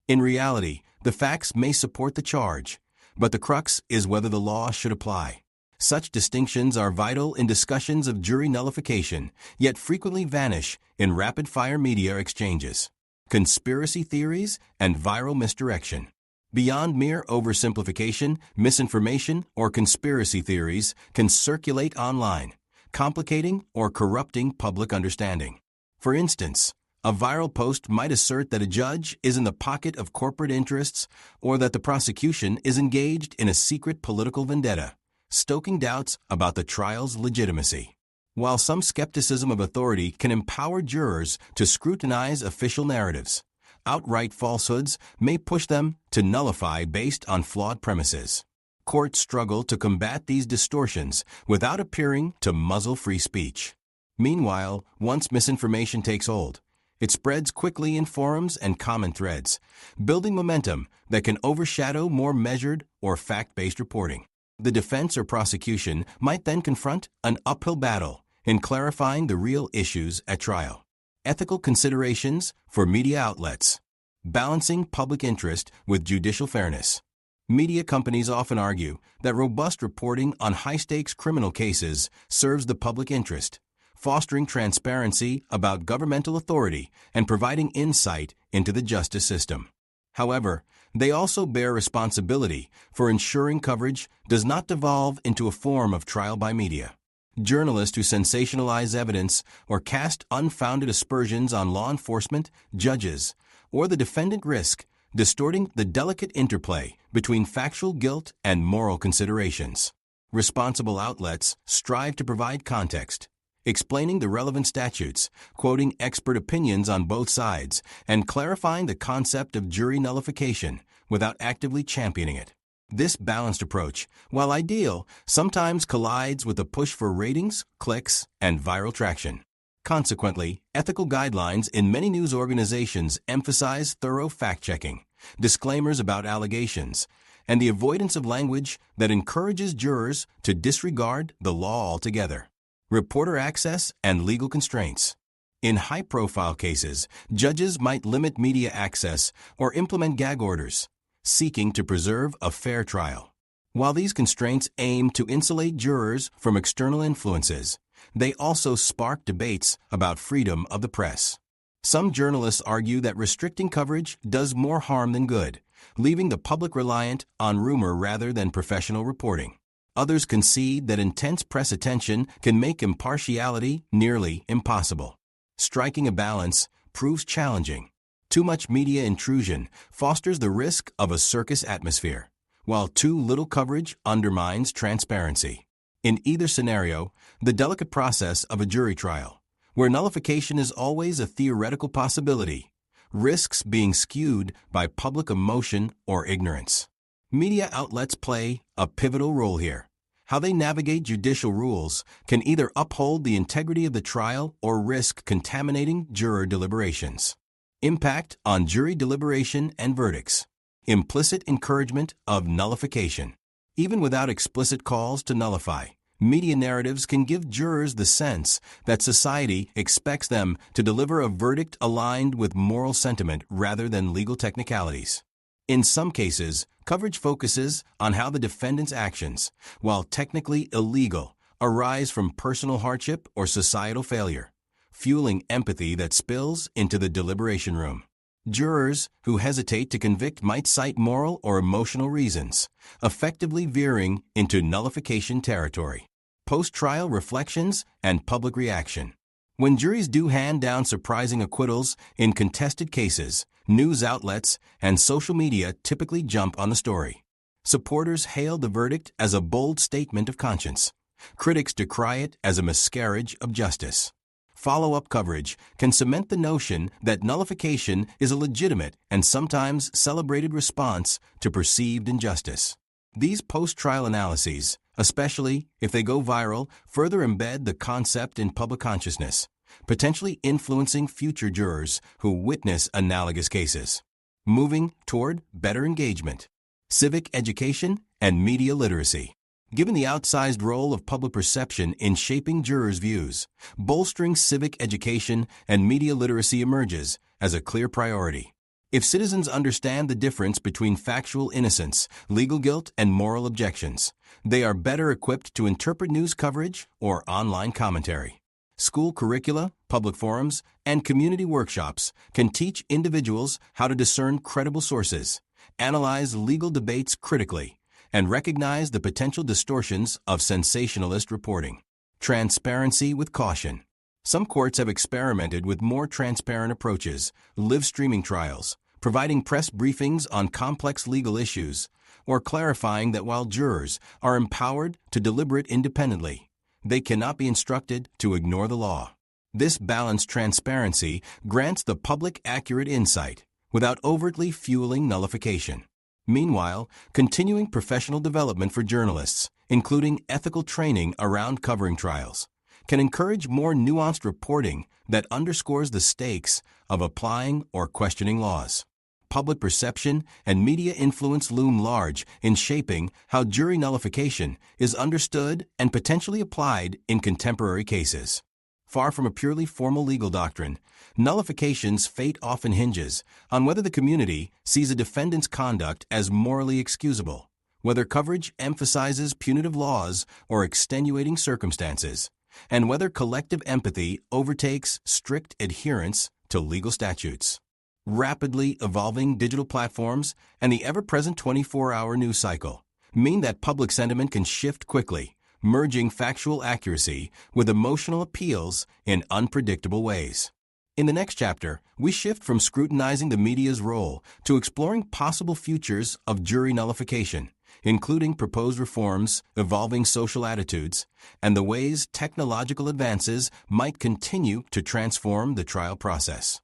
In reality, the facts may support the charge, but the crux is whether the law should apply. Such distinctions are vital in discussions of jury nullification, yet frequently vanish in rapid-fire media exchanges. Conspiracy theories and viral misdirection. Beyond mere oversimplification, misinformation or conspiracy theories can circulate online, complicating or corrupting public understanding. For instance, a viral post might assert that a judge is in the pocket of corporate interests or that the prosecution is engaged in a secret political vendetta, stoking doubts about the trial's legitimacy. While some skepticism of authority can empower jurors to scrutinize official narratives, outright falsehoods may push them to nullify based on flawed premises. Courts struggle to combat these distortions without appearing to muzzle free speech. Meanwhile, once misinformation takes hold, it spreads quickly in forums and comment threads, building momentum that can overshadow more measured or fact-based reporting. The defense or prosecution might then confront an uphill battle in clarifying the real issues at trial. Ethical considerations for media outlets. Balancing public interest with judicial fairness. Media companies often argue that robust reporting on high-stakes criminal cases serves the public interest, fostering transparency about governmental authority and providing insight into the justice system. However, they also bear responsibility for ensuring coverage does not devolve into a form of trial by media. Journalists who sensationalize evidence or cast unfounded aspersions on law enforcement, judges, or the defendant risk distorting the delicate interplay between factual guilt and moral considerations. Responsible outlets strive to provide context, explaining the relevant statutes, quoting expert opinions on both sides, and clarifying the concept of jury nullification without actively championing it. This balanced approach, while ideal, sometimes collides with the push for ratings, clicks, and viral traction. Consequently, ethical guidelines in many news organizations emphasize thorough fact-checking, disclaimers about allegations, and the avoidance of language that encourages jurors to disregard the law altogether. Reporter access and legal constraints. In high-profile cases, judges might limit media access or implement gag orders, seeking to preserve a fair trial. While these constraints aim to insulate jurors from external influences, they also spark debates about freedom of the press. Some journalists argue that restricting coverage does more harm than good, leaving the public reliant on rumor rather than professional reporting. Others concede that intense press attention can make impartiality nearly impossible. Striking a balance proves challenging. Too much media intrusion fosters the risk of a circus atmosphere, while too little coverage undermines transparency. In either scenario, the delicate process of a jury trial, where nullification is always a theoretical possibility, risks being skewed by public emotion or ignorance. Media outlets play a pivotal role here. How they navigate judicial rules can either uphold the integrity of the trial or risk contaminating juror deliberations. Impact on jury deliberation and verdicts. Implicit encouragement of nullification. Even without explicit calls to nullify, media narratives can give jurors the sense that society expects them to deliver a verdict aligned with moral sentiment rather than legal technicalities. In some cases, coverage focuses on how the defendant's actions, while technically illegal, arise from personal hardship or societal failure, fueling empathy that spills into the deliberation room. Jurors who hesitate to convict might cite moral or emotional reasons, effectively veering into nullification territory. Post-trial reflections and public reaction. When juries do hand down surprising acquittals in contested cases, news outlets and social media typically jump on the story. Supporters hail the verdict as a bold statement of conscience. Critics decry it as a miscarriage of justice. Follow-up coverage can cement the notion that nullification is a legitimate and sometimes celebrated response to perceived injustice. These post-trial analyses, especially if they go viral, further embed the concept in public consciousness, potentially influencing future jurors who witness analogous cases. Moving toward better engagement. Civic education and media literacy. Given the outsized role of public perception in shaping jurors' views, bolstering civic education and media literacy emerges as a clear priority. If citizens understand the difference between factual innocence, legal guilt, and moral objections, they are better equipped to interpret news coverage or online commentary. School curricula, public forums, and community workshops can teach individuals how to discern credible sources, analyze legal debates critically, and recognize the potential distortions of sensationalist reporting. Transparency with caution. Some courts have experimented with more transparent approaches, live streaming trials, providing press briefings on complex legal issues, or clarifying that while jurors are empowered to deliberate independently, they cannot be instructed to ignore the law. This balanced transparency grants the public accurate insight without overtly fueling nullification. Meanwhile, continuing professional development for journalists, including ethical training around covering trials, can encourage more nuanced reporting that underscores the stakes of applying or questioning laws. Public perception and media influence loom large in shaping how jury nullification is understood and potentially applied in contemporary cases. Far from a purely formal legal doctrine, nullification's fate often hinges on whether the community sees a defendant's conduct as morally excusable, whether coverage emphasizes punitive laws or extenuating circumstances, and whether collective empathy overtakes strict adherence to legal statutes. Rapidly evolving digital platforms and the ever-present 24-hour news cycle mean that public sentiment can shift quickly, merging factual accuracy with emotional appeals in unpredictable ways. In the next chapter, we shift from scrutinizing the media's role to exploring possible futures of jury nullification, including proposed reforms, evolving social attitudes, and the ways technological advances might continue to transform the trial process.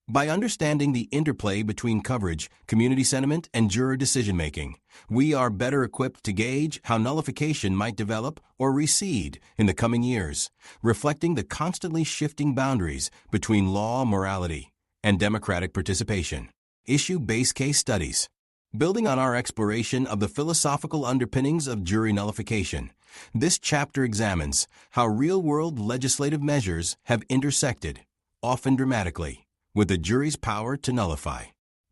By understanding the interplay between coverage, community sentiment, and juror decision-making, we are better equipped to gauge how nullification might develop or recede in the coming years, reflecting the constantly shifting boundaries between law morality and democratic participation. Issue-based case studies. Building on our exploration of the philosophical underpinnings of jury nullification, this chapter examines how real-world legislative measures have intersected, often dramatically, with the jury's power to nullify.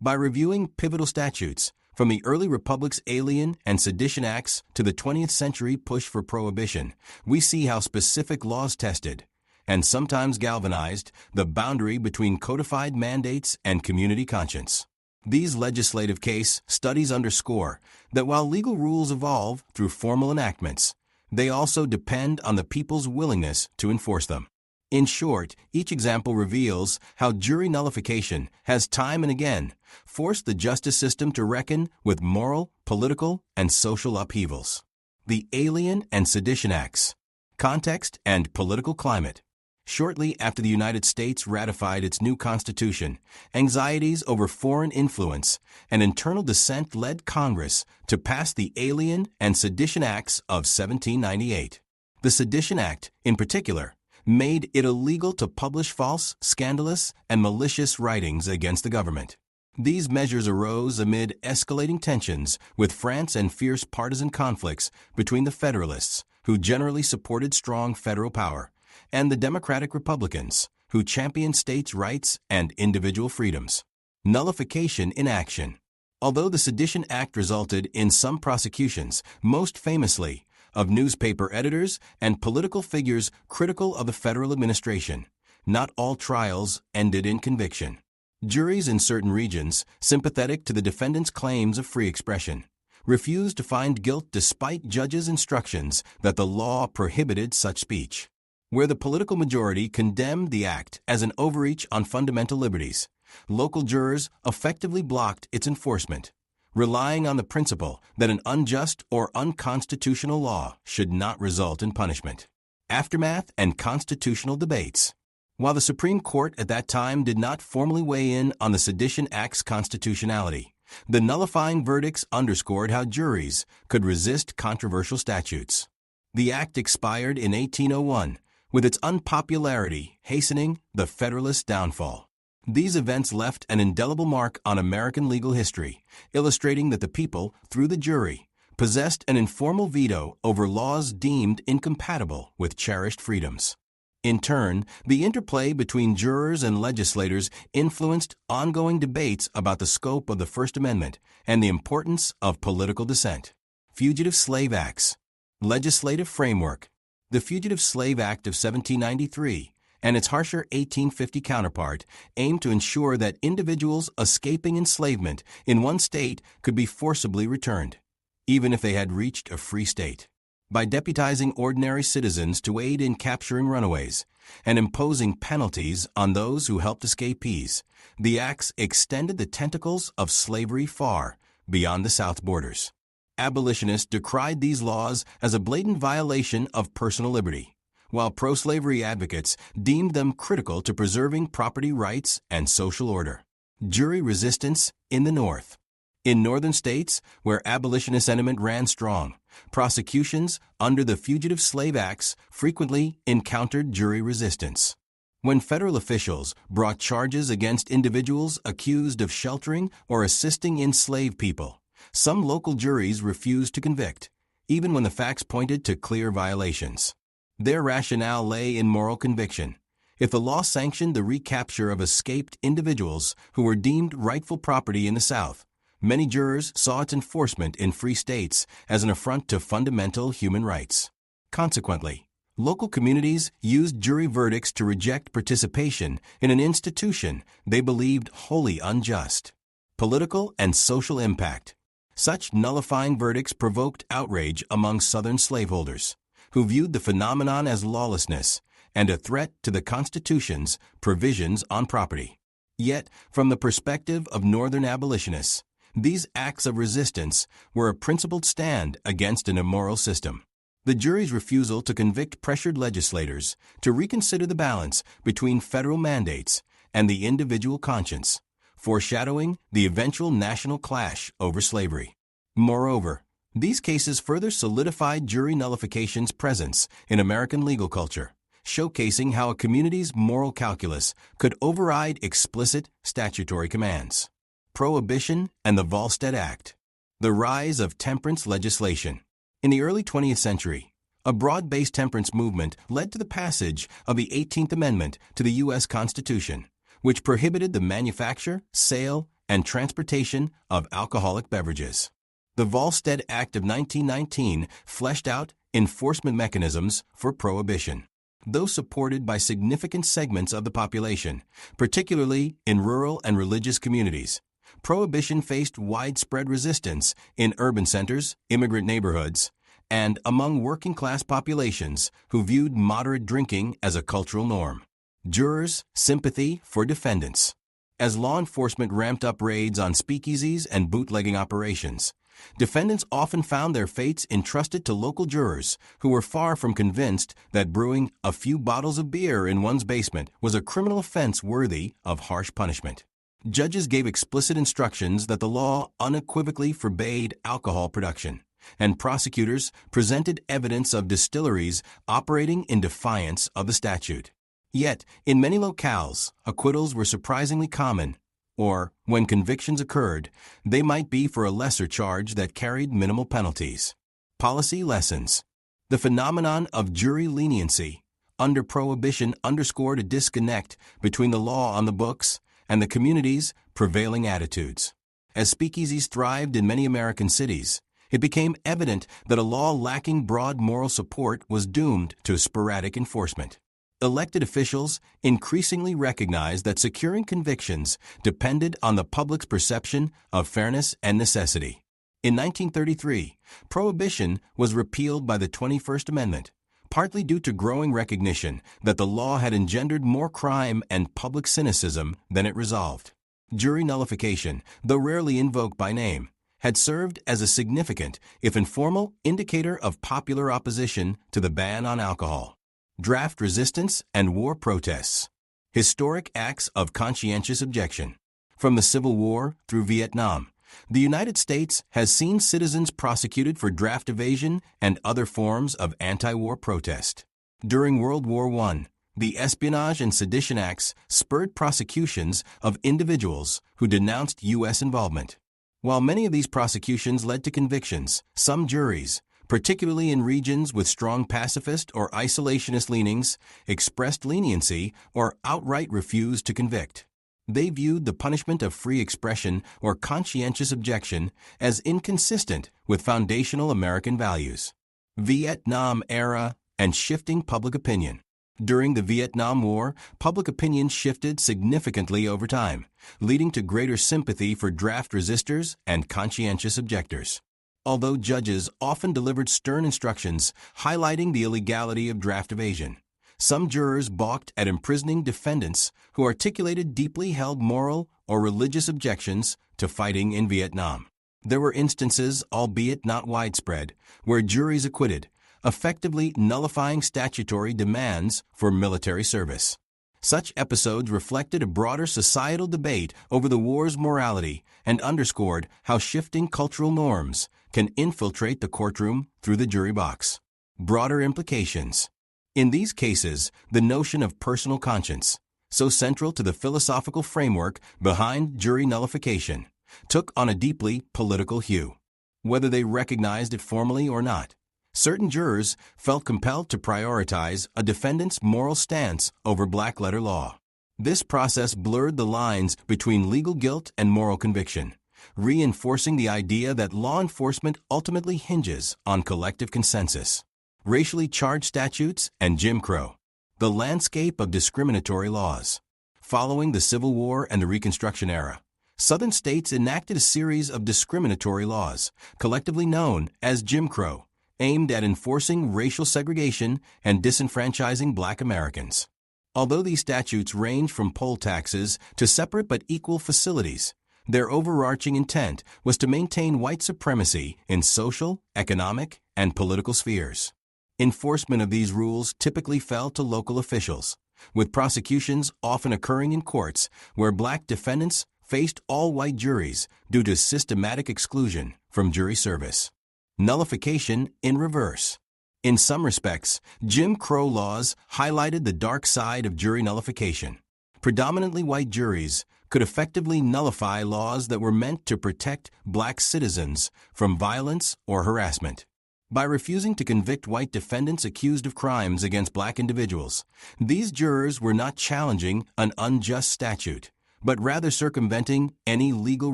By reviewing pivotal statutes, from the early republic's Alien and Sedition Acts to the 20th century push for prohibition, we see how specific laws tested, and sometimes galvanized, the boundary between codified mandates and community conscience. These legislative case studies underscore that while legal rules evolve through formal enactments, they also depend on the people's willingness to enforce them. In short, each example reveals how jury nullification has time and again forced the justice system to reckon with moral, political, and social upheavals. The Alien and Sedition Acts. Context and political climate. Shortly after the United States ratified its new Constitution, anxieties over foreign influence and internal dissent led Congress to pass the Alien and Sedition Acts of 1798. The Sedition Act, in particular, made it illegal to publish false, scandalous, and malicious writings against the government. These measures arose amid escalating tensions with France and fierce partisan conflicts between the Federalists, who generally supported strong federal power, and the Democratic Republicans, who championed states' rights and individual freedoms. Nullification in action. Although the Sedition Act resulted in some prosecutions, most famously of newspaper editors and political figures critical of the federal administration, not all trials ended in conviction. Juries in certain regions, sympathetic to the defendant's claims of free expression, refused to find guilt despite judges' instructions that the law prohibited such speech. Where the political majority condemned the act as an overreach on fundamental liberties, local jurors effectively blocked its enforcement, relying on the principle that an unjust or unconstitutional law should not result in punishment. Aftermath and constitutional debates. While the Supreme Court at that time did not formally weigh in on the Sedition Act's constitutionality, the nullifying verdicts underscored how juries could resist controversial statutes. The act expired in 1801, with its unpopularity hastening the Federalist downfall. These events left an indelible mark on American legal history, illustrating that the people, through the jury, possessed an informal veto over laws deemed incompatible with cherished freedoms. In turn, the interplay between jurors and legislators influenced ongoing debates about the scope of the First Amendment and the importance of political dissent. Fugitive Slave Acts. Legislative framework. The Fugitive Slave Act of 1793 and its harsher 1850 counterpart aimed to ensure that individuals escaping enslavement in one state could be forcibly returned, even if they had reached a free state. By deputizing ordinary citizens to aid in capturing runaways and imposing penalties on those who helped escapees, the acts extended the tentacles of slavery far beyond the South's borders. Abolitionists decried these laws as a blatant violation of personal liberty, while pro-slavery advocates deemed them critical to preserving property rights and social order. Jury resistance in the North. In northern states, where abolitionist sentiment ran strong, prosecutions under the Fugitive Slave Acts frequently encountered jury resistance. When federal officials brought charges against individuals accused of sheltering or assisting enslaved people, some local juries refused to convict, even when the facts pointed to clear violations. Their rationale lay in moral conviction. If the law sanctioned the recapture of escaped individuals who were deemed rightful property in the South, many jurors saw its enforcement in free states as an affront to fundamental human rights. Consequently, local communities used jury verdicts to reject participation in an institution they believed wholly unjust. Political and social impact. Such nullifying verdicts provoked outrage among Southern slaveholders, who viewed the phenomenon as lawlessness and a threat to the Constitution's provisions on property. Yet, from the perspective of Northern abolitionists, these acts of resistance were a principled stand against an immoral system. The jury's refusal to convict pressured legislators to reconsider the balance between federal mandates and the individual conscience, foreshadowing the eventual national clash over slavery. Moreover, these cases further solidified jury nullification's presence in American legal culture, showcasing how a community's moral calculus could override explicit statutory commands. Prohibition and the Volstead Act. The rise of temperance legislation. In the early 20th century, a broad-based temperance movement led to the passage of the 18th Amendment to the U.S. Constitution, which prohibited the manufacture, sale, and transportation of alcoholic beverages. The Volstead Act of 1919 fleshed out enforcement mechanisms for prohibition. Though supported by significant segments of the population, particularly in rural and religious communities, prohibition faced widespread resistance in urban centers, immigrant neighborhoods, and among working-class populations who viewed moderate drinking as a cultural norm. Jurors' sympathy for defendants. As law enforcement ramped up raids on speakeasies and bootlegging operations, defendants often found their fates entrusted to local jurors who were far from convinced that brewing a few bottles of beer in one's basement was a criminal offense worthy of harsh punishment. Judges gave explicit instructions that the law unequivocally forbade alcohol production, and prosecutors presented evidence of distilleries operating in defiance of the statute. Yet, in many locales, acquittals were surprisingly common, or, when convictions occurred, they might be for a lesser charge that carried minimal penalties. Policy lessons. The phenomenon of jury leniency under prohibition underscored a disconnect between the law on the books and the community's prevailing attitudes. As speakeasies thrived in many American cities, it became evident that a law lacking broad moral support was doomed to sporadic enforcement. Elected officials increasingly recognized that securing convictions depended on the public's perception of fairness and necessity. In 1933, prohibition was repealed by the 21st Amendment, partly due to growing recognition that the law had engendered more crime and public cynicism than it resolved. Jury nullification, though rarely invoked by name, had served as a significant, if informal, indicator of popular opposition to the ban on alcohol. Draft resistance and war protests. Historic acts of conscientious objection. From the Civil War through Vietnam, the United States has seen citizens prosecuted for draft evasion and other forms of anti-war protest. During World War I, the Espionage and Sedition Acts spurred prosecutions of individuals who denounced U.S. involvement. While many of these prosecutions led to convictions, some juries, particularly in regions with strong pacifist or isolationist leanings, expressed leniency or outright refused to convict. They viewed the punishment of free expression or conscientious objection as inconsistent with foundational American values. Vietnam era and shifting public opinion. During the Vietnam War, public opinion shifted significantly over time, leading to greater sympathy for draft resistors and conscientious objectors. Although judges often delivered stern instructions highlighting the illegality of draft evasion, some jurors balked at imprisoning defendants who articulated deeply held moral or religious objections to fighting in Vietnam. There were instances, albeit not widespread, where juries acquitted, effectively nullifying statutory demands for military service. Such episodes reflected a broader societal debate over the war's morality and underscored how shifting cultural norms can infiltrate the courtroom through the jury box. Broader implications. In these cases, the notion of personal conscience, so central to the philosophical framework behind jury nullification, took on a deeply political hue. Whether they recognized it formally or not, certain jurors felt compelled to prioritize a defendant's moral stance over black-letter law. This process blurred the lines between legal guilt and moral conviction, reinforcing the idea that law enforcement ultimately hinges on collective consensus. Racially charged statutes and Jim Crow. The landscape of discriminatory laws. Following the Civil War and the Reconstruction era, Southern states enacted a series of discriminatory laws, collectively known as Jim Crow, aimed at enforcing racial segregation and disenfranchising Black Americans. Although these statutes range from poll taxes to separate but equal facilities, their overarching intent was to maintain white supremacy in social, economic, and political spheres. Enforcement of these rules typically fell to local officials, with prosecutions often occurring in courts where Black defendants faced all-white juries due to systematic exclusion from jury service. Nullification in reverse. In some respects, Jim Crow laws highlighted the dark side of jury nullification. Predominantly white juries could effectively nullify laws that were meant to protect black citizens from violence or harassment. By refusing to convict white defendants accused of crimes against black individuals, these jurors were not challenging an unjust statute, but rather circumventing any legal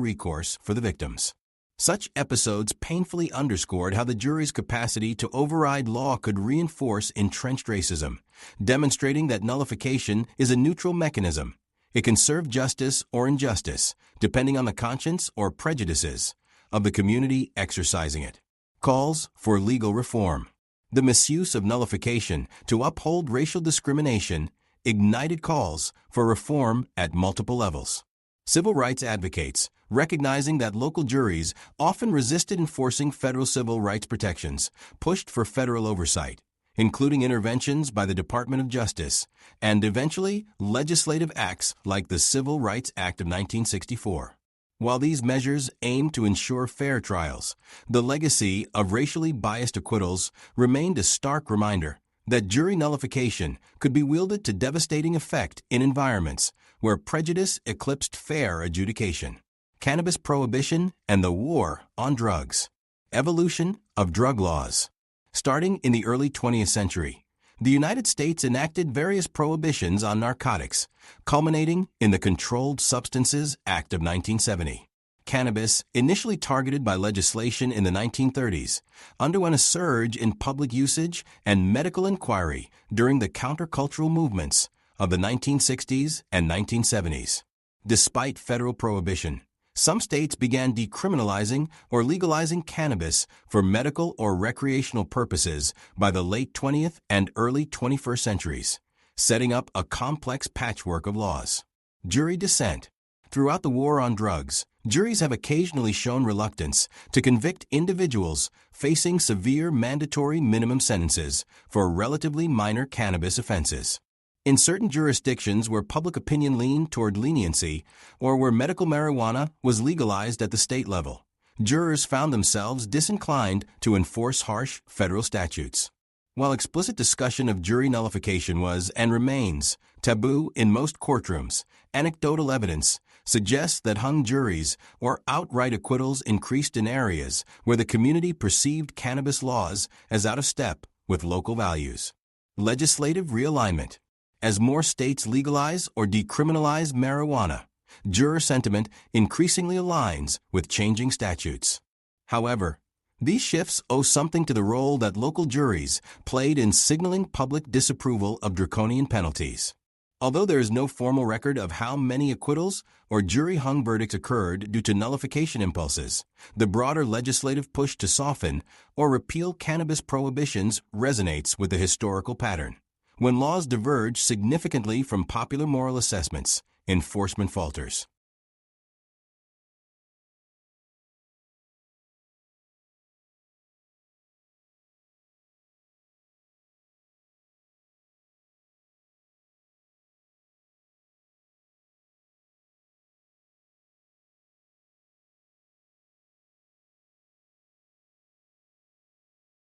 recourse for the victims. Such episodes painfully underscored how the jury's capacity to override law could reinforce entrenched racism, demonstrating that nullification is a neutral mechanism. It can serve justice or injustice, depending on the conscience or prejudices of the community exercising it. Calls for legal reform. The misuse of nullification to uphold racial discrimination ignited calls for reform at multiple levels. Civil rights advocates, recognizing that local juries often resisted enforcing federal civil rights protections, pushed for federal oversight, including interventions by the Department of Justice, and eventually legislative acts like the Civil Rights Act of 1964. While these measures aimed to ensure fair trials, the legacy of racially biased acquittals remained a stark reminder that jury nullification could be wielded to devastating effect in environments where prejudice eclipsed fair adjudication. Cannabis prohibition and the war on drugs. Evolution of drug laws. Starting in the early 20th century, the United States enacted various prohibitions on narcotics, culminating in the Controlled Substances Act of 1970. Cannabis, initially targeted by legislation in the 1930s, underwent a surge in public usage and medical inquiry during the countercultural movements of the 1960s and 1970s. Despite federal prohibition, some states began decriminalizing or legalizing cannabis for medical or recreational purposes by the late 20th and early 21st centuries, setting up a complex patchwork of laws. Jury dissent. Throughout the war on drugs, juries have occasionally shown reluctance to convict individuals facing severe mandatory minimum sentences for relatively minor cannabis offenses. In certain jurisdictions where public opinion leaned toward leniency or where medical marijuana was legalized at the state level, jurors found themselves disinclined to enforce harsh federal statutes. While explicit discussion of jury nullification was and remains taboo in most courtrooms, anecdotal evidence suggests that hung juries or outright acquittals increased in areas where the community perceived cannabis laws as out of step with local values. Legislative realignment. As more states legalize or decriminalize marijuana, juror sentiment increasingly aligns with changing statutes. However, these shifts owe something to the role that local juries played in signaling public disapproval of draconian penalties. Although there is no formal record of how many acquittals or jury-hung verdicts occurred due to nullification impulses, the broader legislative push to soften or repeal cannabis prohibitions resonates with the historical pattern. When laws diverge significantly from popular moral assessments, enforcement falters.